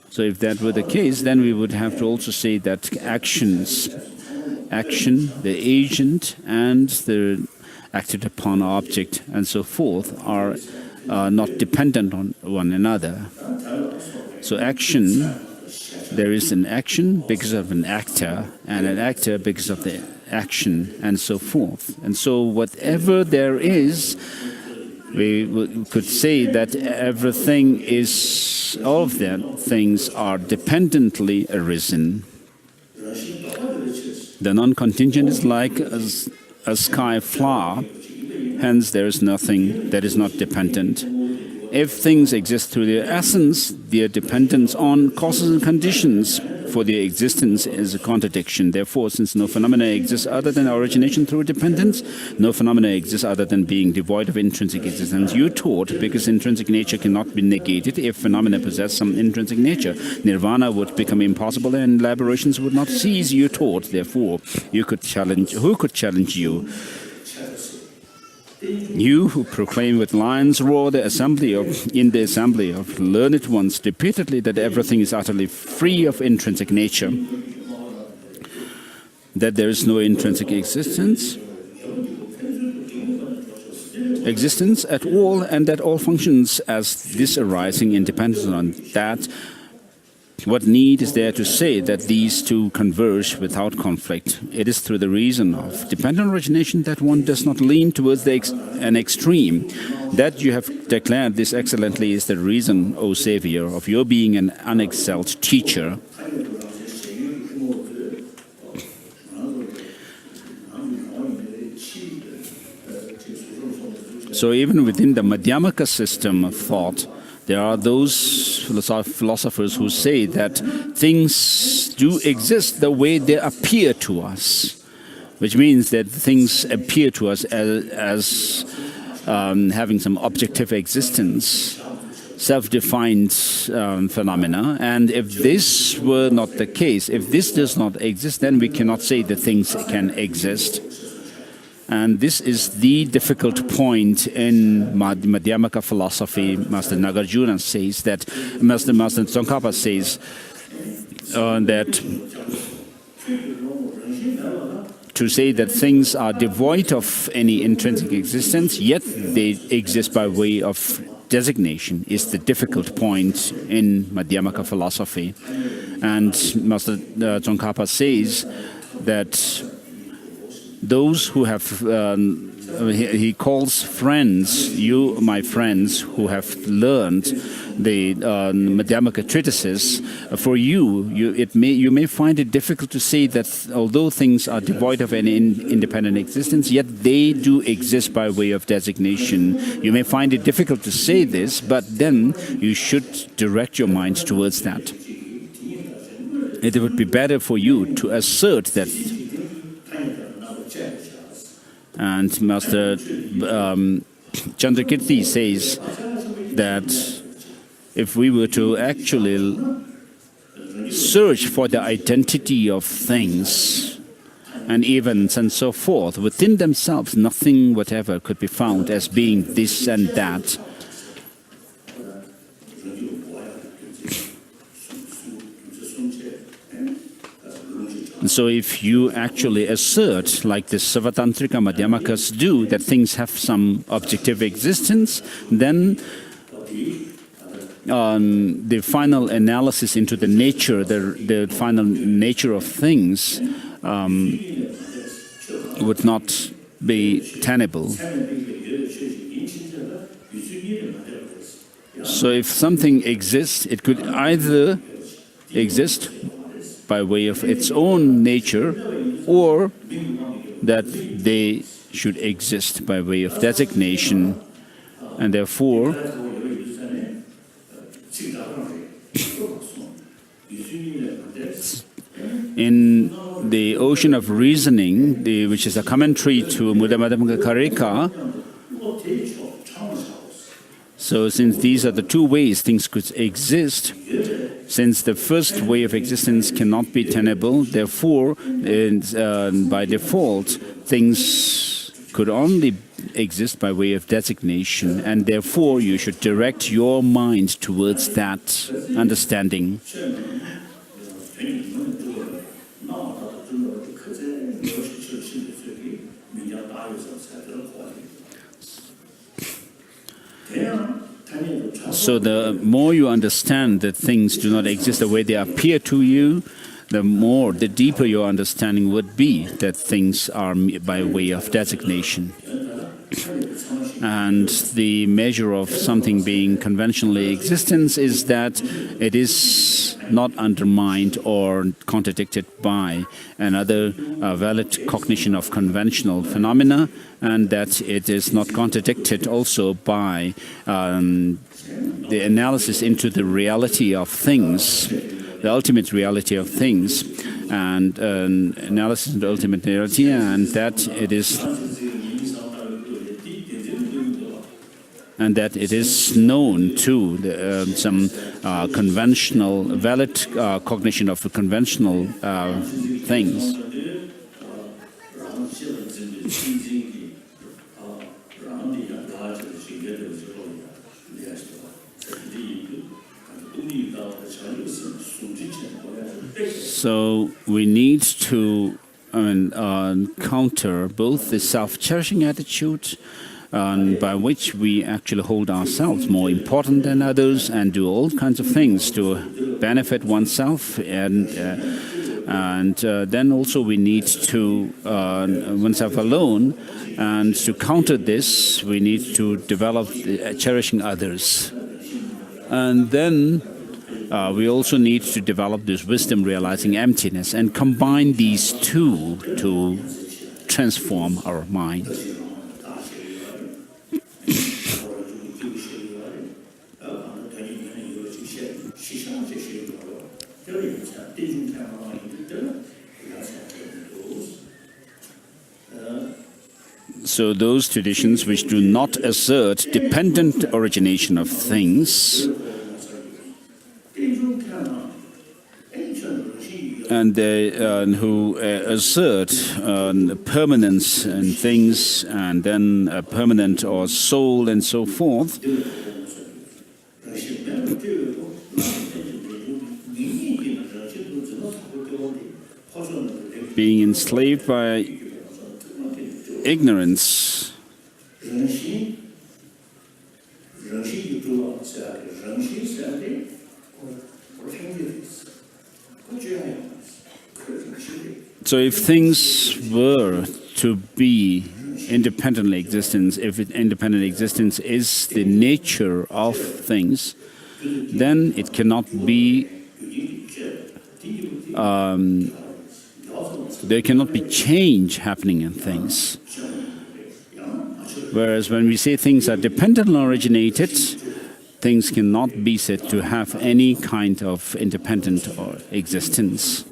So if that were the case, then we would have to also say that action, the agent, and the acted upon object, and so forth, are not dependent on one another. So action, there is an action because of an actor, and an actor because of the action, and so forth. And so whatever there is, we could say that everything is, all of them things are dependently arisen. The non-contingent is like a sky flower, hence there is nothing that is not dependent. If things exist through their essence, their dependence on causes and conditions therefore their existence is a contradiction. Therefore, since no phenomena exists other than origination through dependence, no phenomena exists other than being devoid of intrinsic existence. You taught, because intrinsic nature cannot be negated, if phenomena possess some intrinsic nature, nirvana would become impossible and elaborations would not cease. You taught, therefore, who could challenge you? You who proclaim with lion's roar in the assembly of learned ones repeatedly that everything is utterly free of intrinsic nature, that there is no intrinsic existence at all, and that all functions as this arising independent on that. What need is there to say that these two converge without conflict? It is through the reason of dependent origination that one does not lean towards an extreme. That you have declared this excellently is the reason, O Savior, of your being an unexcelled teacher. So even within the Madhyamaka system of thought, there are those philosophers who say that things do exist the way they appear to us, which means that things appear to us as having some objective existence, self-defined phenomena. And if this were not the case, if this does not exist, then we cannot say that things can exist. And this is the difficult point in Madhyamaka philosophy. Master Nagarjuna says that, Master Tsongkhapa says that to say that things are devoid of any intrinsic existence, yet they exist by way of designation, is the difficult point in Madhyamaka philosophy. And Master Tsongkhapa says that those who have, he calls friends, you, my friends, who have learned the Madhyamaka treatises, for you may find it difficult to say that although things are devoid of any independent existence, yet they do exist by way of designation. You may find it difficult to say this, but then you should direct your mind towards that. It would be better for you to assert that. And Master Chandrakirti says that if we were to actually search for the identity of things and events and so forth, within themselves nothing whatever could be found as being this and that. So if you actually assert, like the Savatantrika Madhyamakas do, that things have some objective existence, then the final analysis into the nature, the final nature of things would not be tenable. So if something exists, it could either exist by way of its own nature, or that they should exist by way of designation, and therefore in the ocean of reasoning, which is a commentary to Madhyamaka Karika, so since these are the two ways things could exist, since the first way of existence cannot be tenable, therefore, by default, things could only exist by way of designation, and therefore you should direct your mind towards that understanding. So the more you understand that things do not exist the way they appear to you, the deeper your understanding would be that things are by way of designation. And the measure of something being conventionally existence is that it is not undermined or contradicted by another valid cognition of conventional phenomena, and that it is not contradicted also by the analysis into the reality of things. the ultimate reality of things, and analysis of the ultimate reality, and that it is known to some conventional, valid cognition of the conventional things. So we need to counter both the self-cherishing attitude by which we actually hold ourselves more important than others and do all kinds of things to benefit oneself, and then also we need to oneself alone, and to counter this we need to develop cherishing others, and then we also need to develop this wisdom realizing emptiness and combine these two to transform our mind. So those traditions which do not assert dependent origination of things, and they who assert permanence in things, and then a permanent or soul and so forth, being enslaved by ignorance, so if things were to be independently existence, if independent existence is the nature of things, then it cannot be there cannot be change happening in things. Whereas when we say things are dependently originated, things cannot be said to have any kind of independent or existence.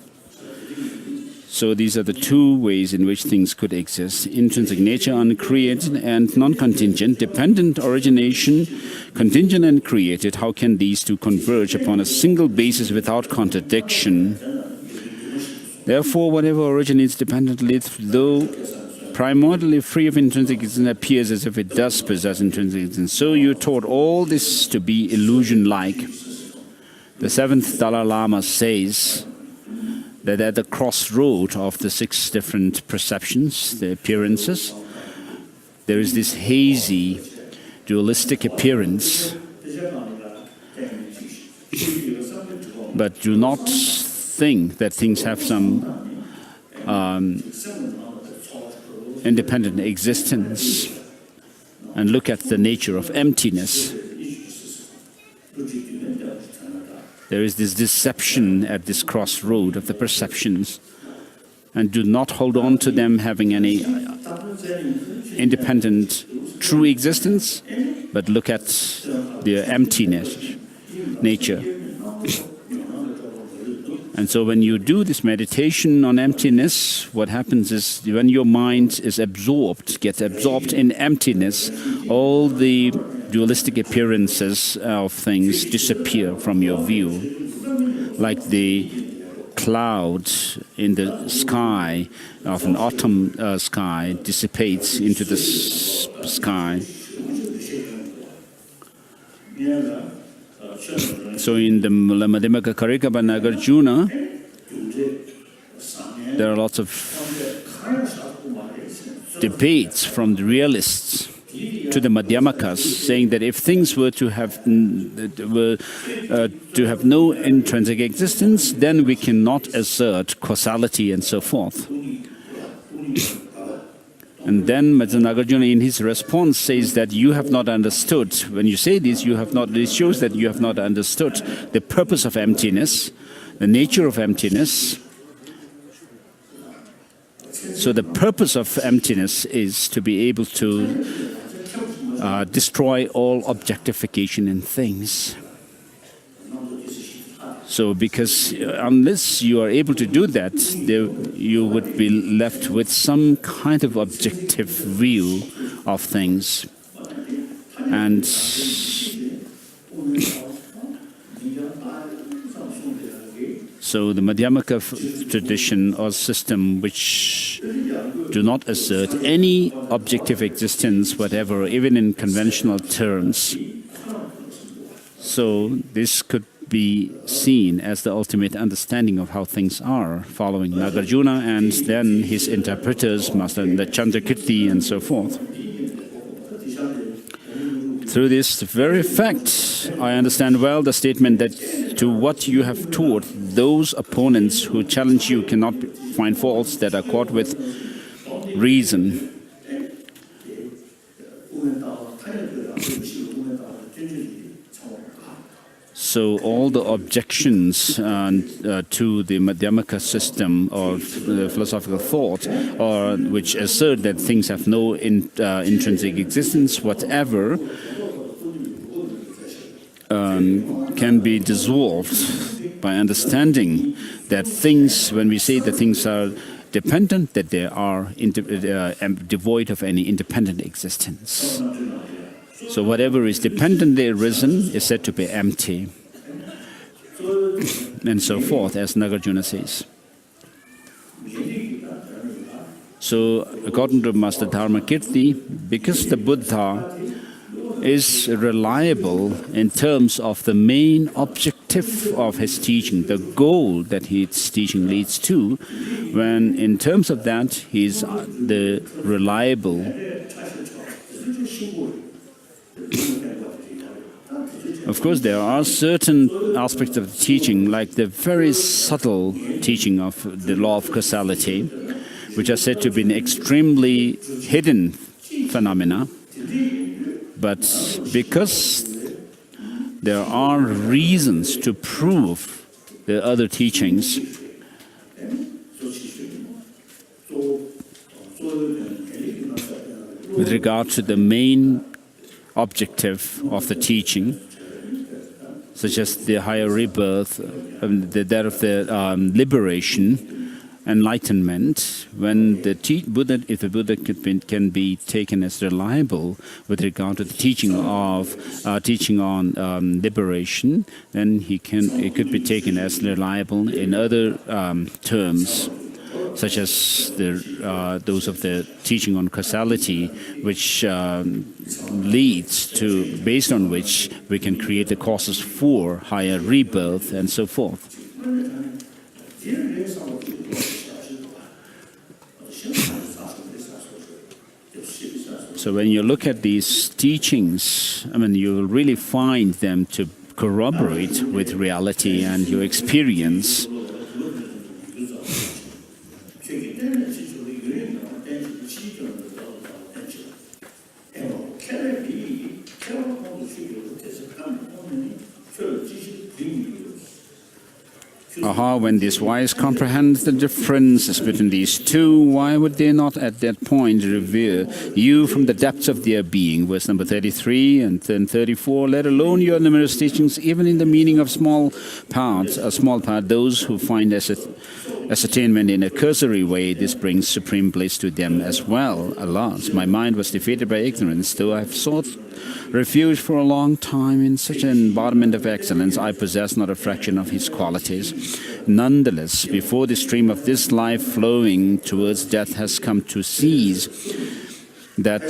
So these are the two ways in which things could exist: intrinsic nature, uncreated, and non-contingent, dependent origination, contingent and created. How can these two converge upon a single basis without contradiction? Therefore, whatever originates dependently, though primordially free of intrinsic existence, appears as if it does possess intrinsic existence. So you taught all this to be illusion-like. The seventh Dalai Lama says that at the crossroad of the 6 different perceptions, the appearances, there is this hazy, dualistic appearance. But do not think that things have some independent existence, and look at the nature of emptiness. There is this deception at this crossroad of the perceptions, and do not hold on to them having any independent true existence, but look at their emptiness nature. And so when you do this meditation on emptiness, what happens is when your mind is absorbed, gets absorbed in emptiness, all the dualistic appearances of things disappear from your view. Like the cloud in the sky of an autumn sky dissipates into the sky. So in the Madhyamaka Karikapa Nagarjuna, there are lots of debates from the realists to the Madhyamakas, saying that if things were to have no intrinsic existence, then we cannot assert causality and so forth. And then Nagarjuna in his response says that you have not understood. When you say this, it shows that you have not understood the purpose of emptiness, the nature of emptiness. So the purpose of emptiness is to be able to destroy all objectification in things. So, because unless you are able to do that, you would be left with some kind of objective view of things. And so the Madhyamaka tradition or system which do not assert any objective existence whatever, even in conventional terms. So this could be seen as the ultimate understanding of how things are, following Nagarjuna and then his interpreters, Master Chandrakirti and so forth. Through this very fact, I understand well the statement that to what you have taught, those opponents who challenge you cannot find faults that are caught with reason. So all the objections to the Madhyamaka system of philosophical thought, or which assert that things have no intrinsic existence, whatever, can be dissolved by understanding that things, when we say that things are dependent, that they are devoid of any independent existence. So whatever is dependently arisen is said to be empty, and so forth, as Nagarjuna says. So according to Master Dharmakirti, because the Buddha is reliable in terms of the main objective of his teaching, the goal that his teaching leads to, when in terms of that he is the reliable. Of course, there are certain aspects of the teaching, like the very subtle teaching of the law of causality, which are said to be an extremely hidden phenomena. But because there are reasons to prove the other teachings, with regard to the main objective of the teaching, such as the higher rebirth, that of the liberation, enlightenment, when the Buddha, if the Buddha can be taken as reliable with regard to the teaching of on liberation, then it could be taken as reliable in other terms, such as those of the teaching on causality, which leads to, based on which we can create the causes for higher rebirth and so forth. So when you look at these teachings, I mean, you will really find them to corroborate with reality and your experience. When these wise comprehend the differences between these two, why would they not at that point revere you from the depths of their being? Verse number 33 and then 34, let alone your numerous teachings, even in the meaning of small part, those who find ascertainment in a cursory way, this brings supreme bliss to them as well. Alas, my mind was defeated by ignorance, though I have sought refuge for a long time in such an embodiment of excellence, I possess not a fraction of his qualities. Nonetheless, before the stream of this life flowing towards death has come to cease, that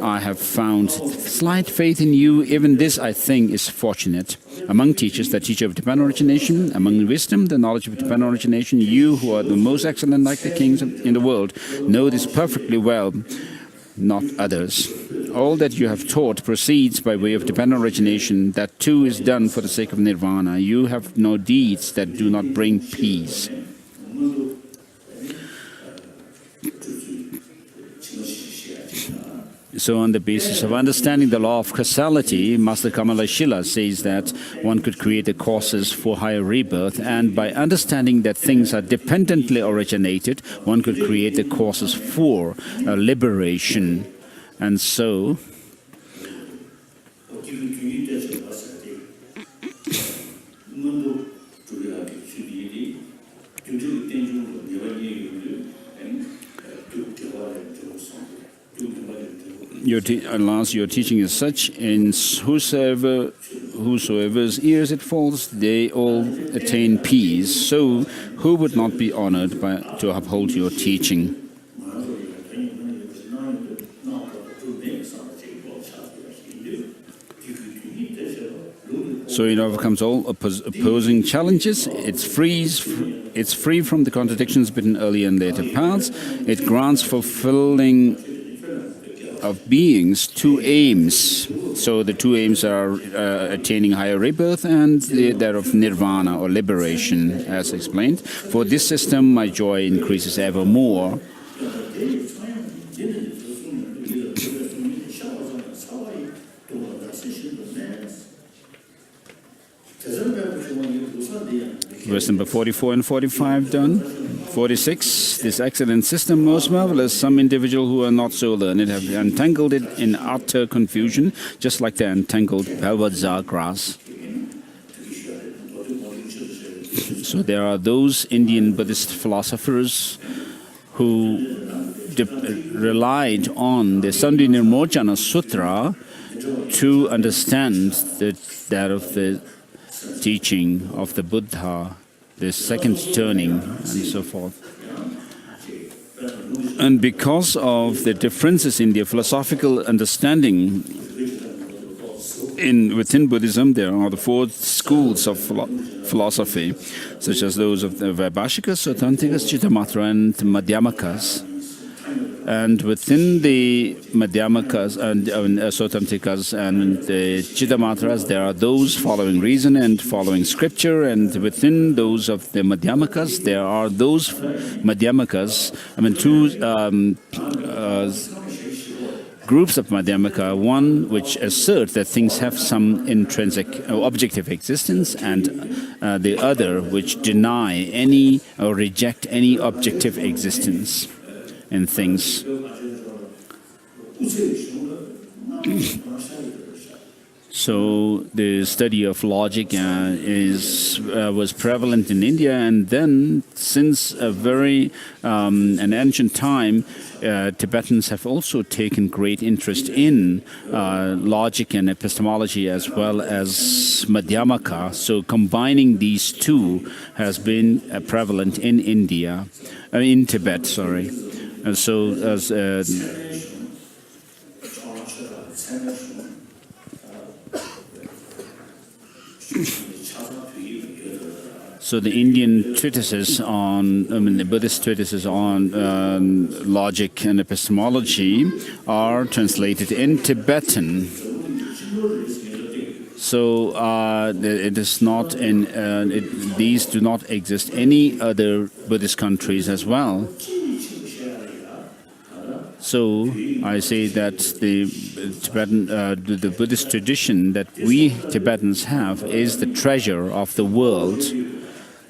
I have found slight faith in you, even this I think is fortunate. Among teachers, the teacher of Tibetan origination, among wisdom, the knowledge of Tibetan origination, you who are the most excellent like the kings in the world, know this perfectly well, not others. All that you have taught proceeds by way of Tibetan origination. That too is done for the sake of nirvana. You have no deeds that do not bring peace. So on the basis of understanding the law of causality, Master Kamalashila says that one could create the causes for higher rebirth, and by understanding that things are dependently originated, one could create the causes for liberation. And so, alas, your teaching is such, in whosoever's ears it falls, they all attain peace. So, who would not be honored to uphold your teaching? So it overcomes all opposing challenges. It's free from the contradictions between earlier and later paths. It grants fulfilling of beings two aims. So the two aims are attaining higher rebirth and that of nirvana or liberation, as explained. For this system, my joy increases ever more. Verse number 44 and 45 done. 46, this excellent system, most marvelous. Some individual who are not so learned have entangled it in utter confusion, just like the entangled Bhavadza grass. So there are those Indian Buddhist philosophers who relied on the Sandhi Nirmocana Sutra to understand that of the teaching of the Buddha, the second turning, and so forth. And because of the differences in their philosophical understanding within Buddhism, there are the four schools of philosophy, such as those of the Vaibhashikas, Sautrantikas, Chittamatra, and Madhyamakas. And within the Madhyamakas and Sautrantikas and the Chittamatras, there are those following reason and following scripture. And within those of the Madhyamakas, there are those Madhyamakas, two groups of Madhyamaka. One which assert that things have some intrinsic objective existence, and the other which deny any or reject any objective existence in things. So the study of logic was prevalent in India, and then since an ancient time, Tibetans have also taken great interest in logic and epistemology as well as Madhyamaka. So combining these two has been prevalent in India, in Tibet, sorry. And so as so the Indian treatises on, the Buddhist treatises on logic and epistemology are translated in Tibetan. So it is not these do not exist in any other Buddhist countries as well. So I say that the Tibetan, the Buddhist tradition that we Tibetans have is the treasure of the world.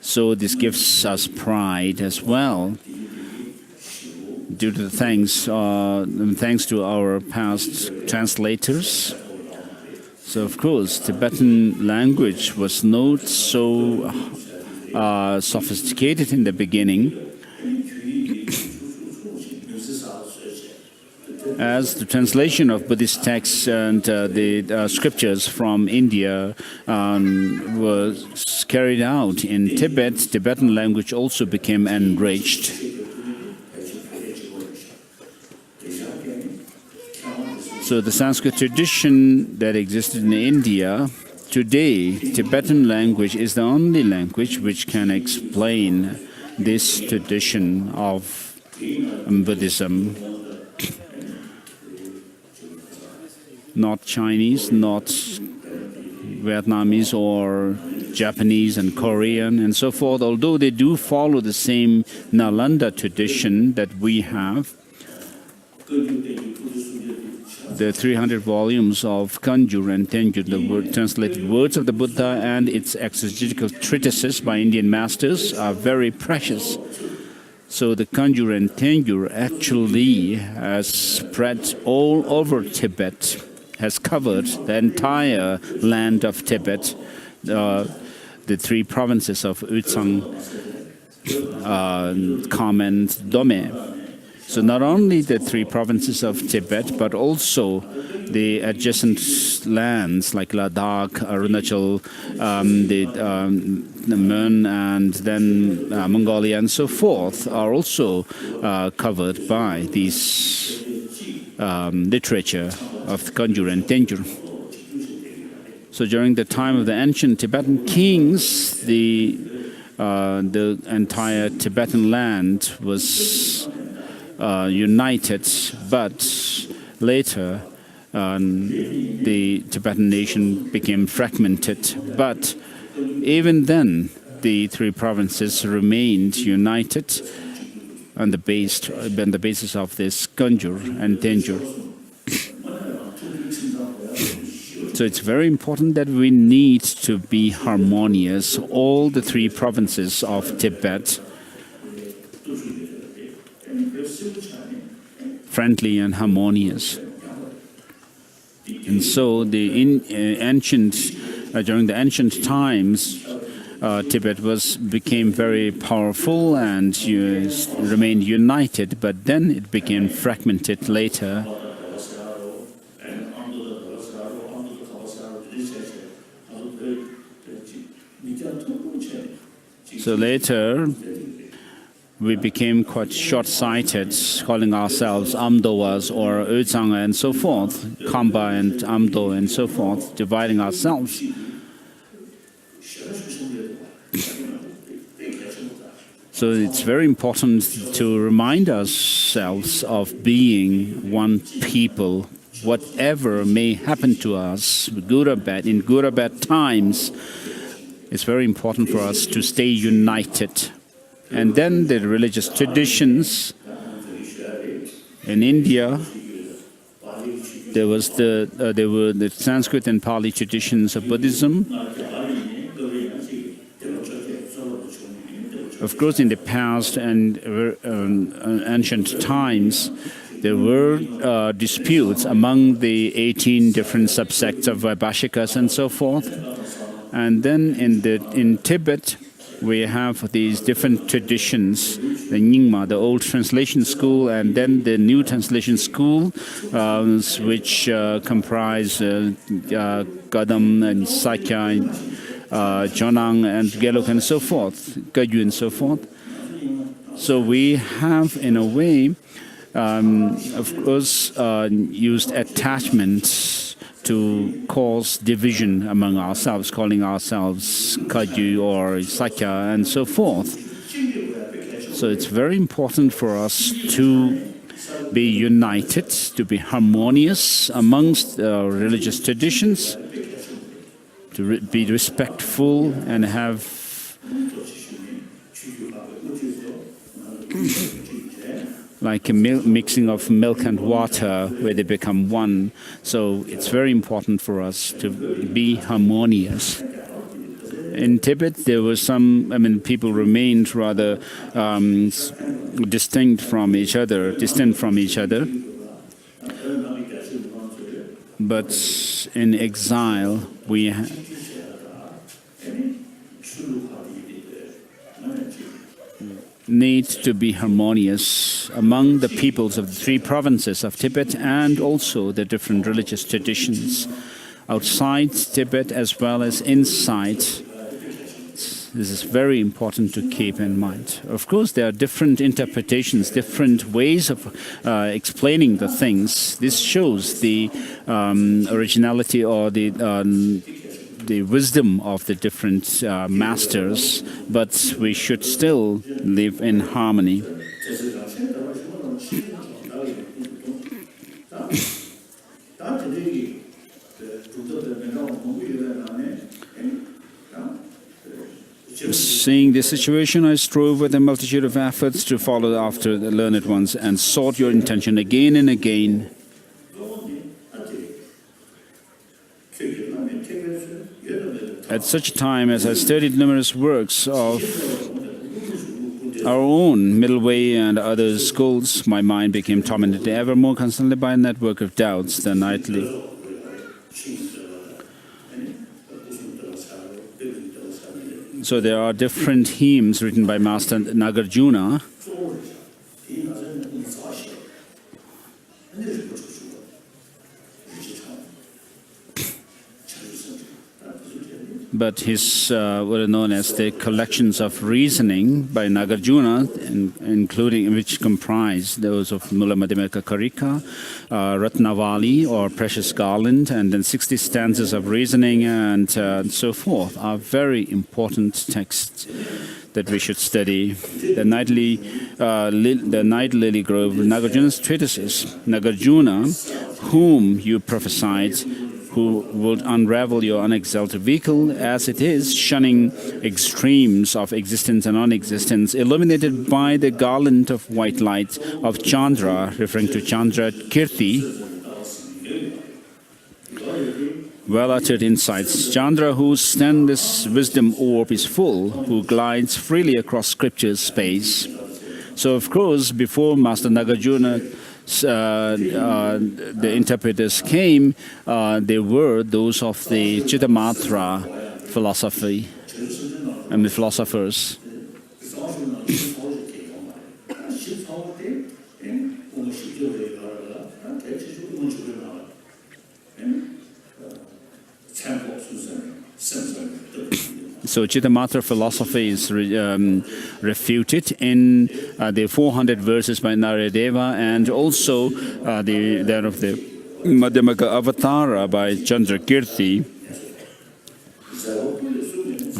So this gives us pride as well. Due to the thanks to our past translators. So of course, Tibetan language was not so sophisticated in the beginning. As the translation of Buddhist texts and the scriptures from India was carried out in Tibet, Tibetan language also became enriched. So the Sanskrit tradition that existed in India, today Tibetan language is the only language which can explain this tradition of Buddhism. Not Chinese, not Vietnamese or Japanese and Korean and so forth, although they do follow the same Nalanda tradition that we have. The 300 volumes of Kanjur and Tenjur, the translated words of the Buddha, and its exegetical treatises by Indian masters are very precious. So the Kanjur and Tenjur actually has spread all over Tibet, has covered the entire land of Tibet, the three provinces of Utsang, Kham, and Dome. So not only the 3 provinces of Tibet, but also the adjacent lands like Ladakh, Arunachal, the Mon, and then Mongolia and so forth are also covered by this literature of Kanjur and Tenjur. So during the time of the ancient Tibetan kings, the entire Tibetan land was united, but later the Tibetan nation became fragmented. But even then, the 3 provinces remained united on the basis of this Kanjur and Tenjur. So it's very important that we need to be harmonious, all the 3 provinces of Tibet, friendly and harmonious. And so during the ancient times, Tibet became very powerful and remained united, but then it became fragmented later. So later, we became quite short-sighted, calling ourselves Amdoas or Özanga and so forth, Kamba and Amdo and so forth, dividing ourselves. So it's very important to remind ourselves of being one people, whatever may happen to us, good or bad, in good or bad times. It's very important for us to stay united. And then the religious traditions in India, there were the Sanskrit and Pali traditions of Buddhism. Of course, in the past and ancient times, there were disputes among the 18 different subsects of Vaibhashikas and so forth. And then in Tibet, we have these different traditions, the Nyingma, the old translation school, and then the new translation school, which comprise Gadam and Sakya, Jonang and Geluk and so forth, Kagyu and so forth. So we have, in a way, of course, used attachments to cause division among ourselves, calling ourselves Kagyu or Sakya and so forth. So it's very important for us to be united, to be harmonious amongst religious traditions, to be respectful and have like a mixing of milk and water where they become one. So it's very important for us to be harmonious. In Tibet, there were people remained rather distant from each other. But in exile, we need to be harmonious among the peoples of the 3 provinces of Tibet and also the different religious traditions outside Tibet as well as inside. This is very important to keep in mind. Of course, there are different interpretations, different ways of explaining the things. This shows the originality or the wisdom of the different masters, but we should still live in harmony. Seeing this situation, I strove with a multitude of efforts to follow after the learned ones and sought your intention again and again. At such a time as I studied numerous works of our own middle way and other schools, my mind became tormented ever more constantly by a network of doubts than nightly. So there are different hymns written by Master Nagarjuna. But his what are known as the collections of reasoning by Nagarjuna, including which comprise those of Mula Madhyamaka Karika, Ratnavali or Precious Garland, and then 60 stanzas of reasoning and so forth, are very important texts that we should study. The Night Lily Grove, Nagarjuna's treatises, Nagarjuna, whom you prophesied, who would unravel your unexalted vehicle as it is, shunning extremes of existence and non-existence, illuminated by the garland of white light of Chandra, referring to Chandra Kirti, well-uttered insights. Chandra, whose standless wisdom orb is full, who glides freely across scripture's space. So, of course, before Master Nagarjuna, the interpreters came, they were those of the Chittamatra philosophy and the philosophers. So Chittamatra philosophy is refuted in the 400 verses by Naradeva, and also that of the Madhyamaka Avatara by Chandrakirti,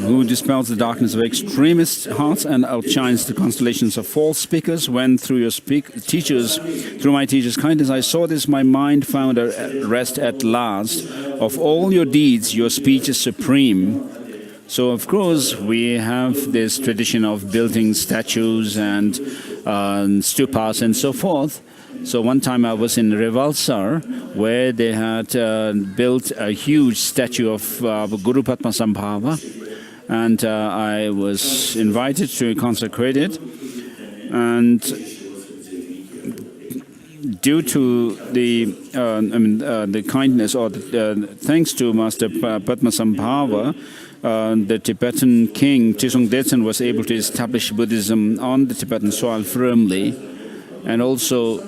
who dispels the darkness of extremist hearts and outshines the constellations of false speakers. When through your through my teacher's kindness I saw this, my mind found a rest at last. Of all your deeds, your speech is supreme. So, of course, we have this tradition of building statues and stupas and so forth. So one time I was in Revalsar, where they had built a huge statue of Guru Padmasambhava, and I was invited to consecrate it. And due to the kindness or thanks to Master Padmasambhava, the Tibetan king Tsongkhapa was able to establish Buddhism on the Tibetan soil firmly, and also,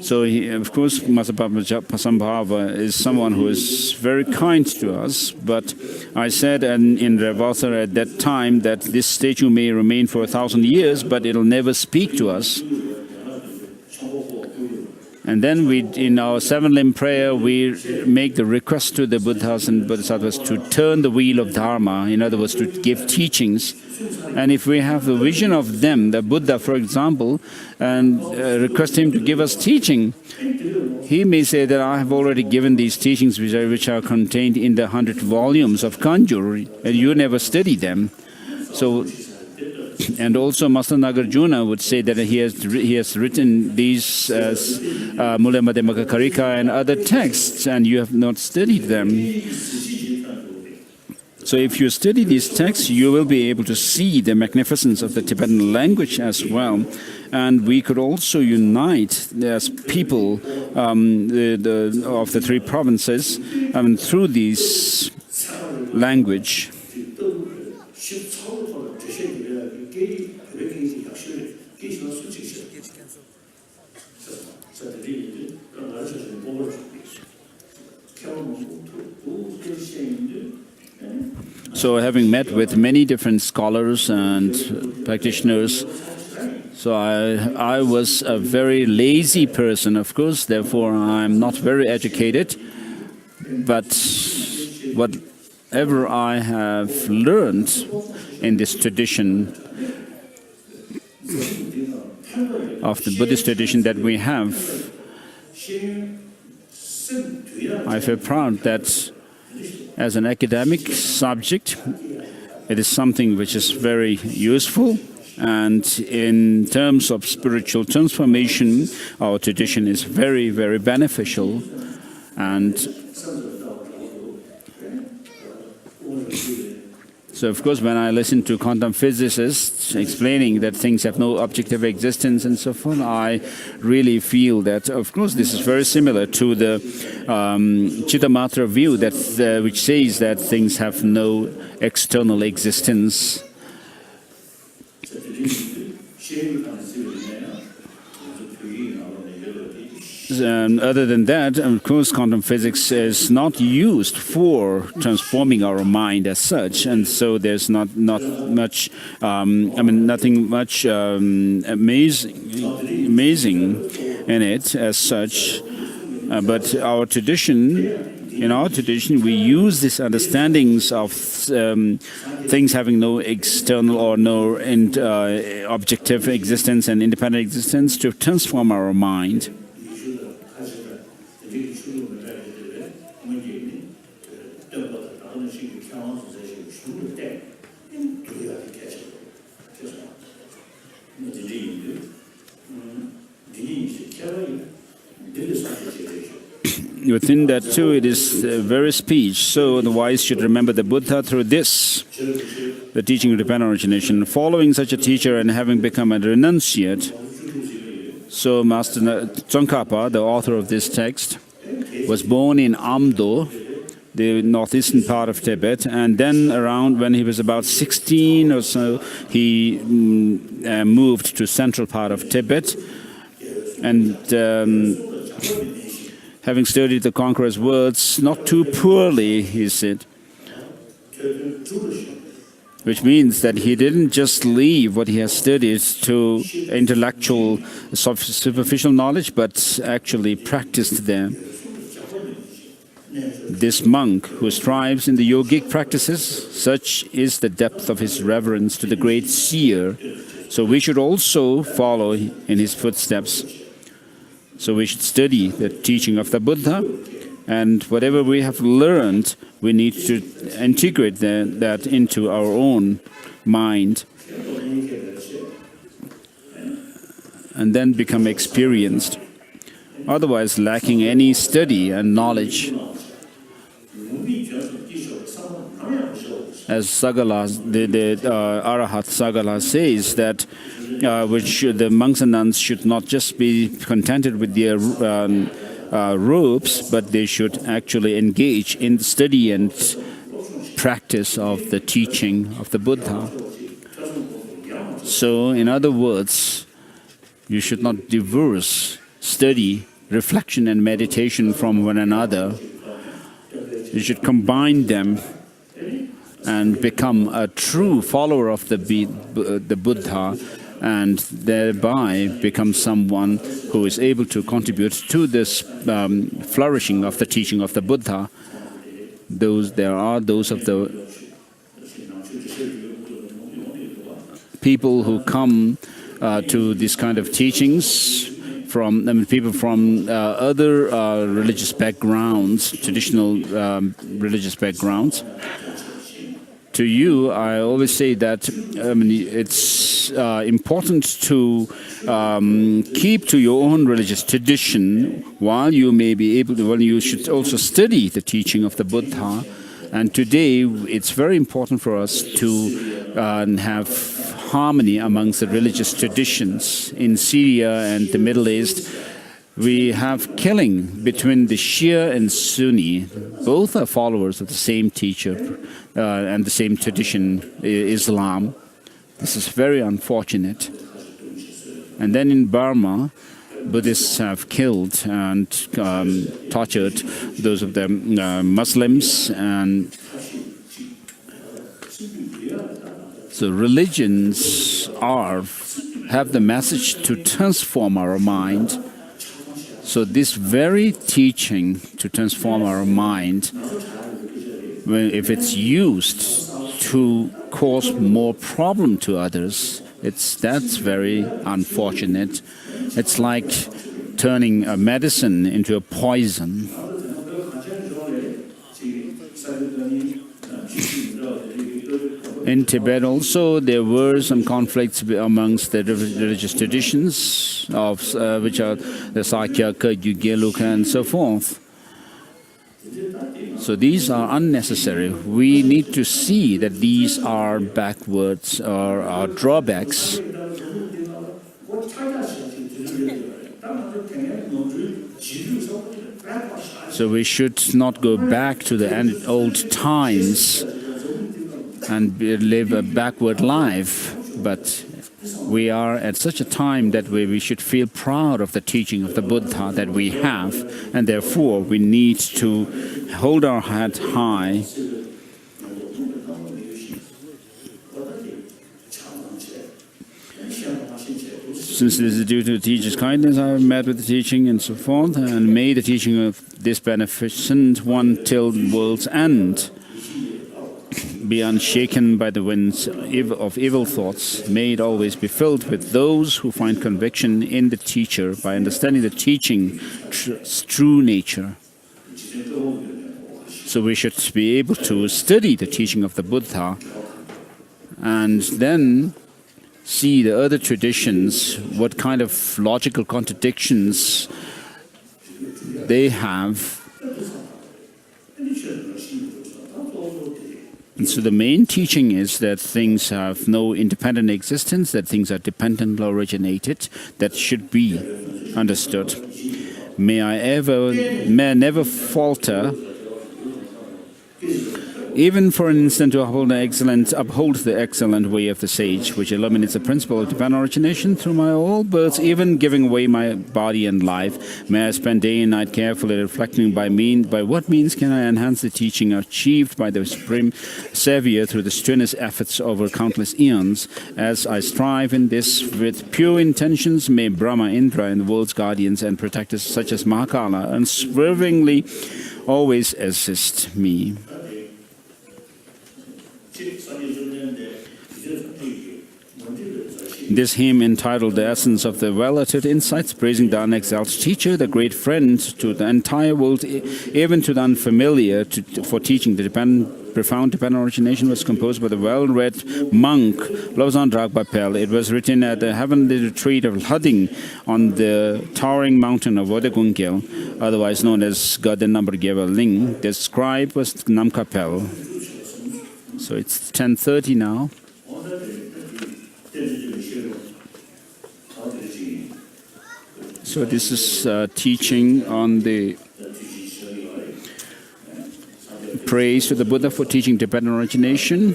so of course, Master Padmasambhava is someone who is very kind to us. But I said in Revalsar at that time that this statue may remain for 1,000 years, but it'll never speak to us. And then in our seven-limb prayer, we make the request to the Buddhas and Bodhisattvas to turn the wheel of Dharma, in other words, to give teachings. And if we have the vision of them, the Buddha, for example, and request him to give us teaching, he may say that I have already given these teachings which are contained in the 100 volumes of Kanjur, and you never study them. So, and also Master Nagarjuna would say that he has written these Mula Madhyamaka Karika and other texts, and you have not studied them. So if you study these texts, you will be able to see the magnificence of the Tibetan language as well. And we could also unite as people of the three provinces through this language. So having met with many different scholars and practitioners, so I was a very lazy person, of course, therefore I'm not very educated. But whatever I have learned in this tradition of the Buddhist tradition that we have, I feel proud that as an academic subject, it is something which is very useful. And in terms of spiritual transformation, our tradition is very, very beneficial. And so, of course, when I listen to quantum physicists explaining that things have no objective existence and so forth, I really feel that, of course, this is very similar to the Chittamatra view that which says that things have no external existence. Other than that, of course, quantum physics is not used for transforming our mind as such, and so there's not much. Nothing much amazing in it as such. But our tradition, in our tradition, we use these understandings of things having no external or no objective existence and independent existence to transform our mind. Within that too, it is the very speech. So the wise should remember the Buddha through this, the teaching of Tibetan origination. Following such a teacher and having become a renunciate, so Master Tsongkhapa, the author of this text, was born in Amdo, the northeastern part of Tibet, and then around when he was about 16 or so, he moved to central part of Tibet, and having studied the conqueror's words, not too poorly, he said, which means that he didn't just leave what he has studied to intellectual, superficial knowledge, but actually practiced them. This monk who strives in the yogic practices, such is the depth of his reverence to the great seer. So we should also follow in his footsteps. So we should study the teaching of the Buddha, and whatever we have learned, we need to integrate that into our own mind and then become experienced. Otherwise, lacking any study and knowledge. As Sagala, the Arahat Sagala says that the monks and nuns should not just be contented with their robes, but they should actually engage in the study and practice of the teaching of the Buddha. So, in other words, you should not divorce study, reflection and meditation from one another. You should combine them and become a true follower of the Buddha, and thereby become someone who is able to contribute to this flourishing of the teaching of the Buddha. There are those of the people who come to this kind of teachings from people from other religious backgrounds, traditional religious backgrounds. To you, I always say that it's important to keep to your own religious tradition while you may be able to, you should also study the teaching of the Buddha. And today, it's very important for us to have harmony amongst the religious traditions. In Syria and the Middle East, we have killing between the Shia and Sunni. Both are followers of the same teacher and the same tradition, Islam. This is very unfortunate. And then in Burma, Buddhists have killed and tortured those of the Muslims. And so religions have the message to transform our mind. So this very teaching to transform our mind, if it's used to cause more problem to others, that's very unfortunate. It's like turning a medicine into a poison. In Tibet also, there were some conflicts amongst the religious traditions, which are the Sakya, Geluk, and so forth. So these are unnecessary. We need to see that these are backwards or are drawbacks. So we should not go back to the old times and live a backward life, but we are at such a time that we should feel proud of the teaching of the Buddha that we have, and therefore we need to hold our head high. Since this is due to the teacher's kindness, I have met with the teaching and so forth, and may the teaching of this beneficent one till the world's end be unshaken by the winds of evil thoughts. May it always be filled with those who find conviction in the teacher by understanding the teaching's true nature. So we should be able to study the teaching of the Buddha and then see the other traditions, what kind of logical contradictions they have. And so the main teaching is that things have no independent existence, that things are dependently originated. That should be understood. May I never falter, even for an instant, to uphold the excellent way of the sage, which illuminates the principle of divine origination through my all births, even giving away my body and life. May I spend day and night carefully reflecting by what means can I enhance the teaching achieved by the Supreme Savior through the strenuous efforts over countless eons. As I strive in this with pure intentions, may Brahma, Indra, and the world's guardians and protectors such as Mahakala unswervingly always assist me. This hymn, entitled The Essence of the Well-Uttered Insights, praising the unexalted teacher, the great friend to the entire world, even to the unfamiliar, for teaching the profound Tibetan origination, was composed by the well-read monk Lobsang Dragpa Pel. It was written at the heavenly retreat of Lading on the towering mountain of Odegunggyal, otherwise known as Gaden Number Gyeva Ling. The scribe was Namkha Pel. So it's 10:30 now. So this is teaching on the praise to the Buddha for teaching Tibetan origination.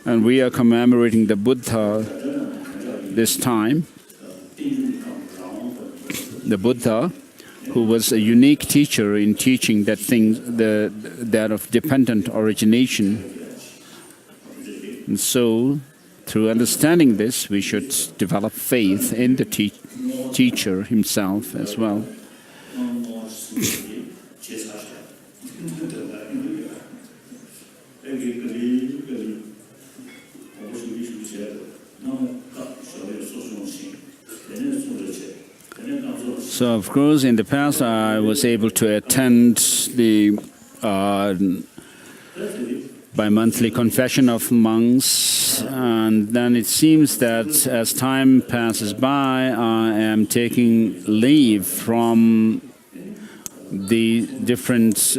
And we are commemorating the Buddha this time. The Buddha, who was a unique teacher in teaching that of dependent origination. And so, through understanding this, we should develop faith in the teacher himself as well. So, of course, in the past, I was able to attend the bi-monthly confession of monks, and then it seems that as time passes by, I am taking leave from the different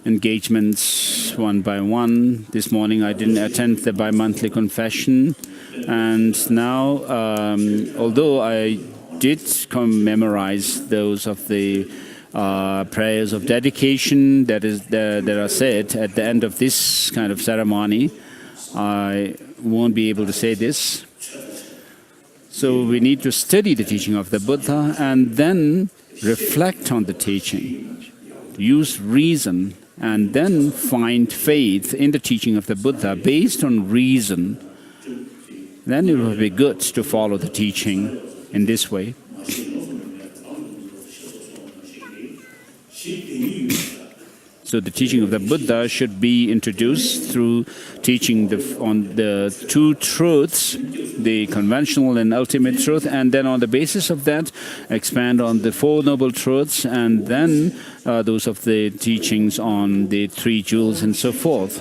engagements one by one. This morning I didn't attend the bi-monthly confession, and now, although I did memorize those of the prayers of dedication that are said at the end of this kind of ceremony, I won't be able to say this. So we need to study the teaching of the Buddha and then reflect on the teaching, use reason, and then find faith in the teaching of the Buddha based on reason. Then it will be good to follow the teaching in this way. So the teaching of the Buddha should be introduced through teaching on the two truths, the conventional and ultimate truth, and then on the basis of that, expand on the Four Noble Truths, and then those of the teachings on the Three Jewels and so forth.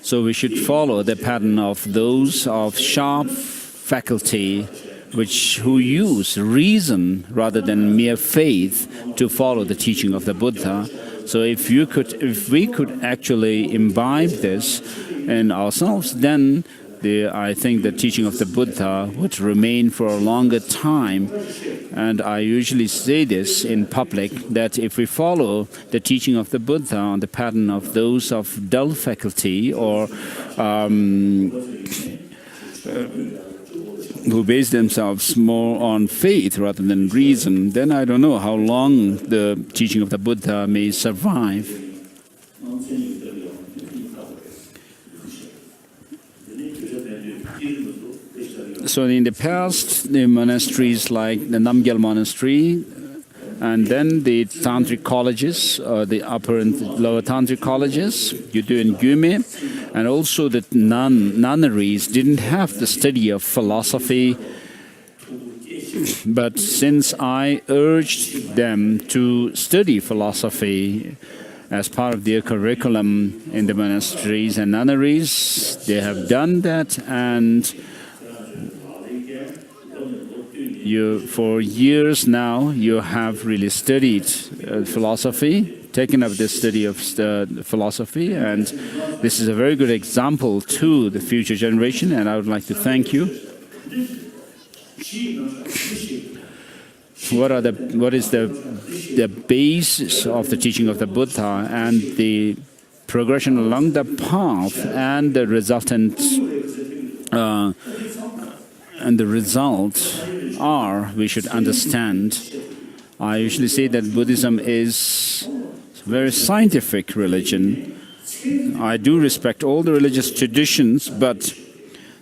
So we should follow the pattern of those of sharp faculty, who use reason rather than mere faith to follow the teaching of the Buddha. So if we could actually imbibe this in ourselves, then I think the teaching of the Buddha would remain for a longer time, and I usually say this in public, that if we follow the teaching of the Buddha on the pattern of those of dull faculty or who base themselves more on faith rather than reason, then I don't know how long the teaching of the Buddha may survive. So in the past, the monasteries like the Namgyal Monastery, and then the tantric colleges, the upper and lower tantric colleges, you do in Gyume, and also the nunneries didn't have the study of philosophy. But since I urged them to study philosophy as part of their curriculum in the monasteries and nunneries, they have done that, and for years now, you have really studied philosophy, taken up the study of philosophy, and this is a very good example to the future generation, and I would like to thank you. What is the basis of the teaching of the Buddha and the progression along the path and the resultant and the result are, we should understand. I usually say that Buddhism is a very scientific religion. I do respect all the religious traditions, but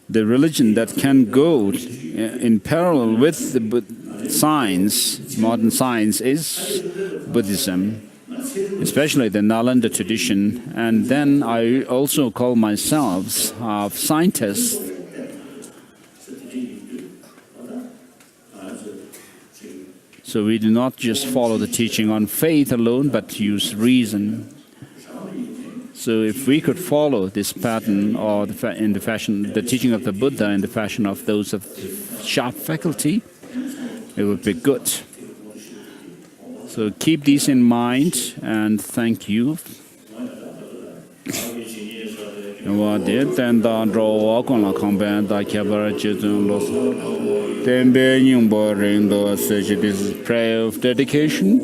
the religion that can go in parallel with the science, modern science, is Buddhism, especially the Nalanda tradition. And then I also call myself a scientist. So we do not just follow the teaching on faith alone, but use reason. So if we could follow this pattern, or the teaching of the Buddha in the fashion of those of sharp faculty, it would be good. So keep these in mind, and thank you. This is prayer of dedication.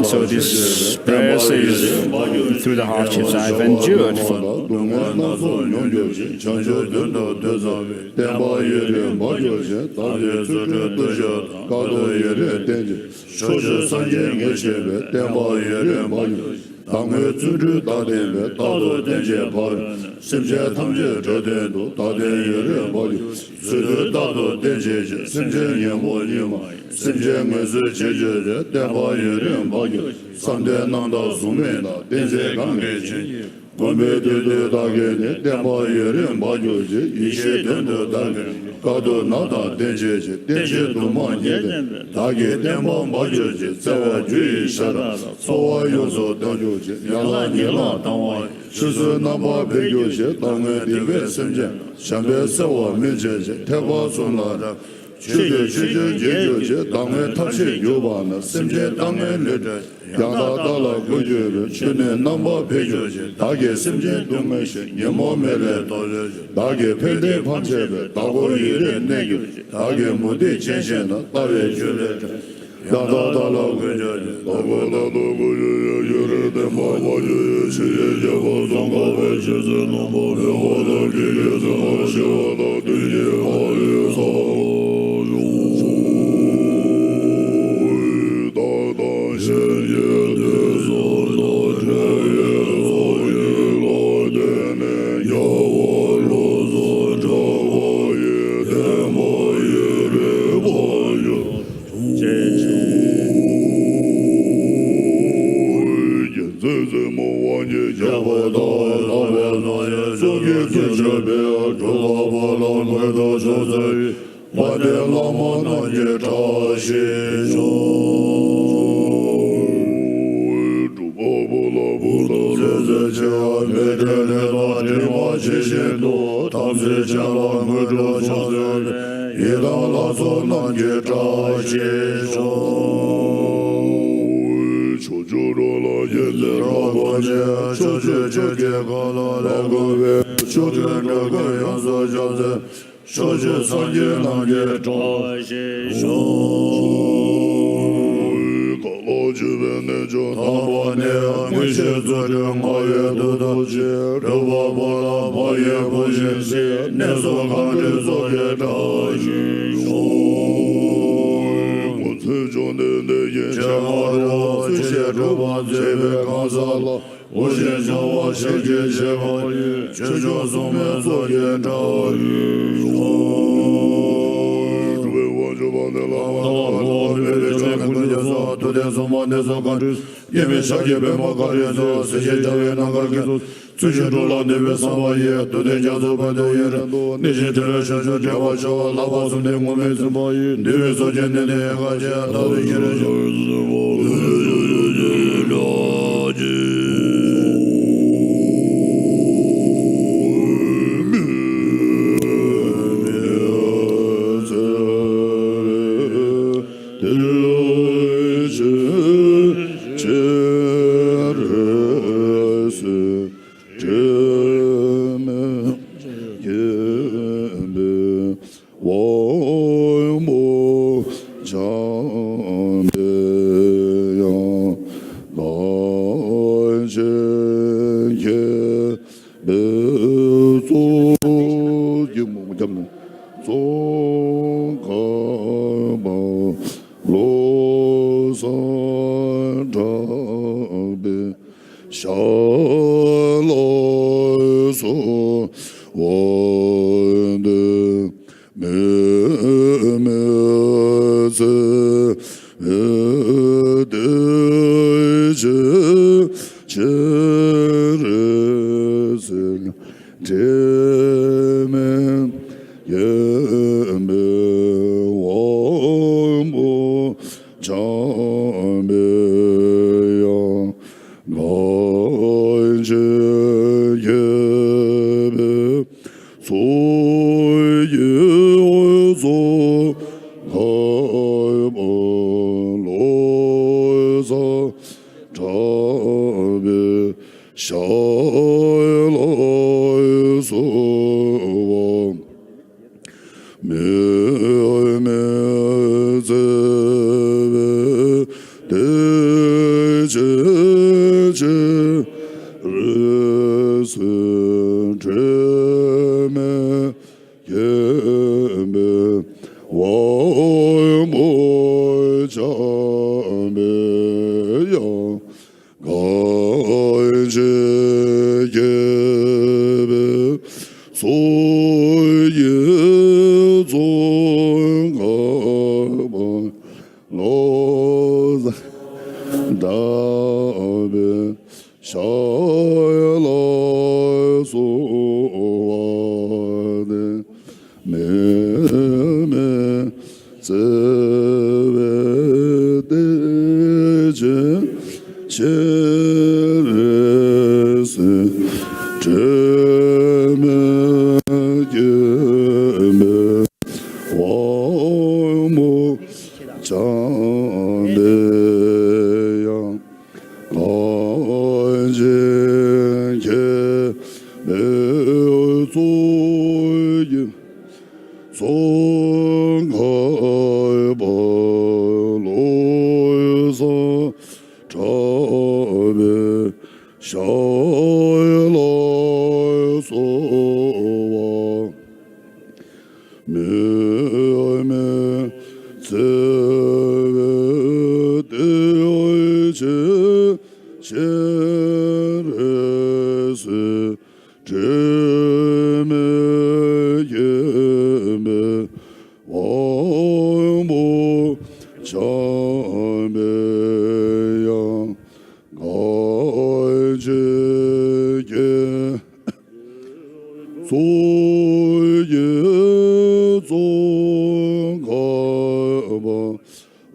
So this prayer says, through the hardships I've endured,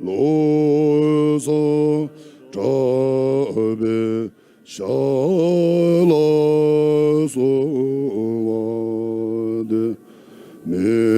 lo so cha be sha la so wa de me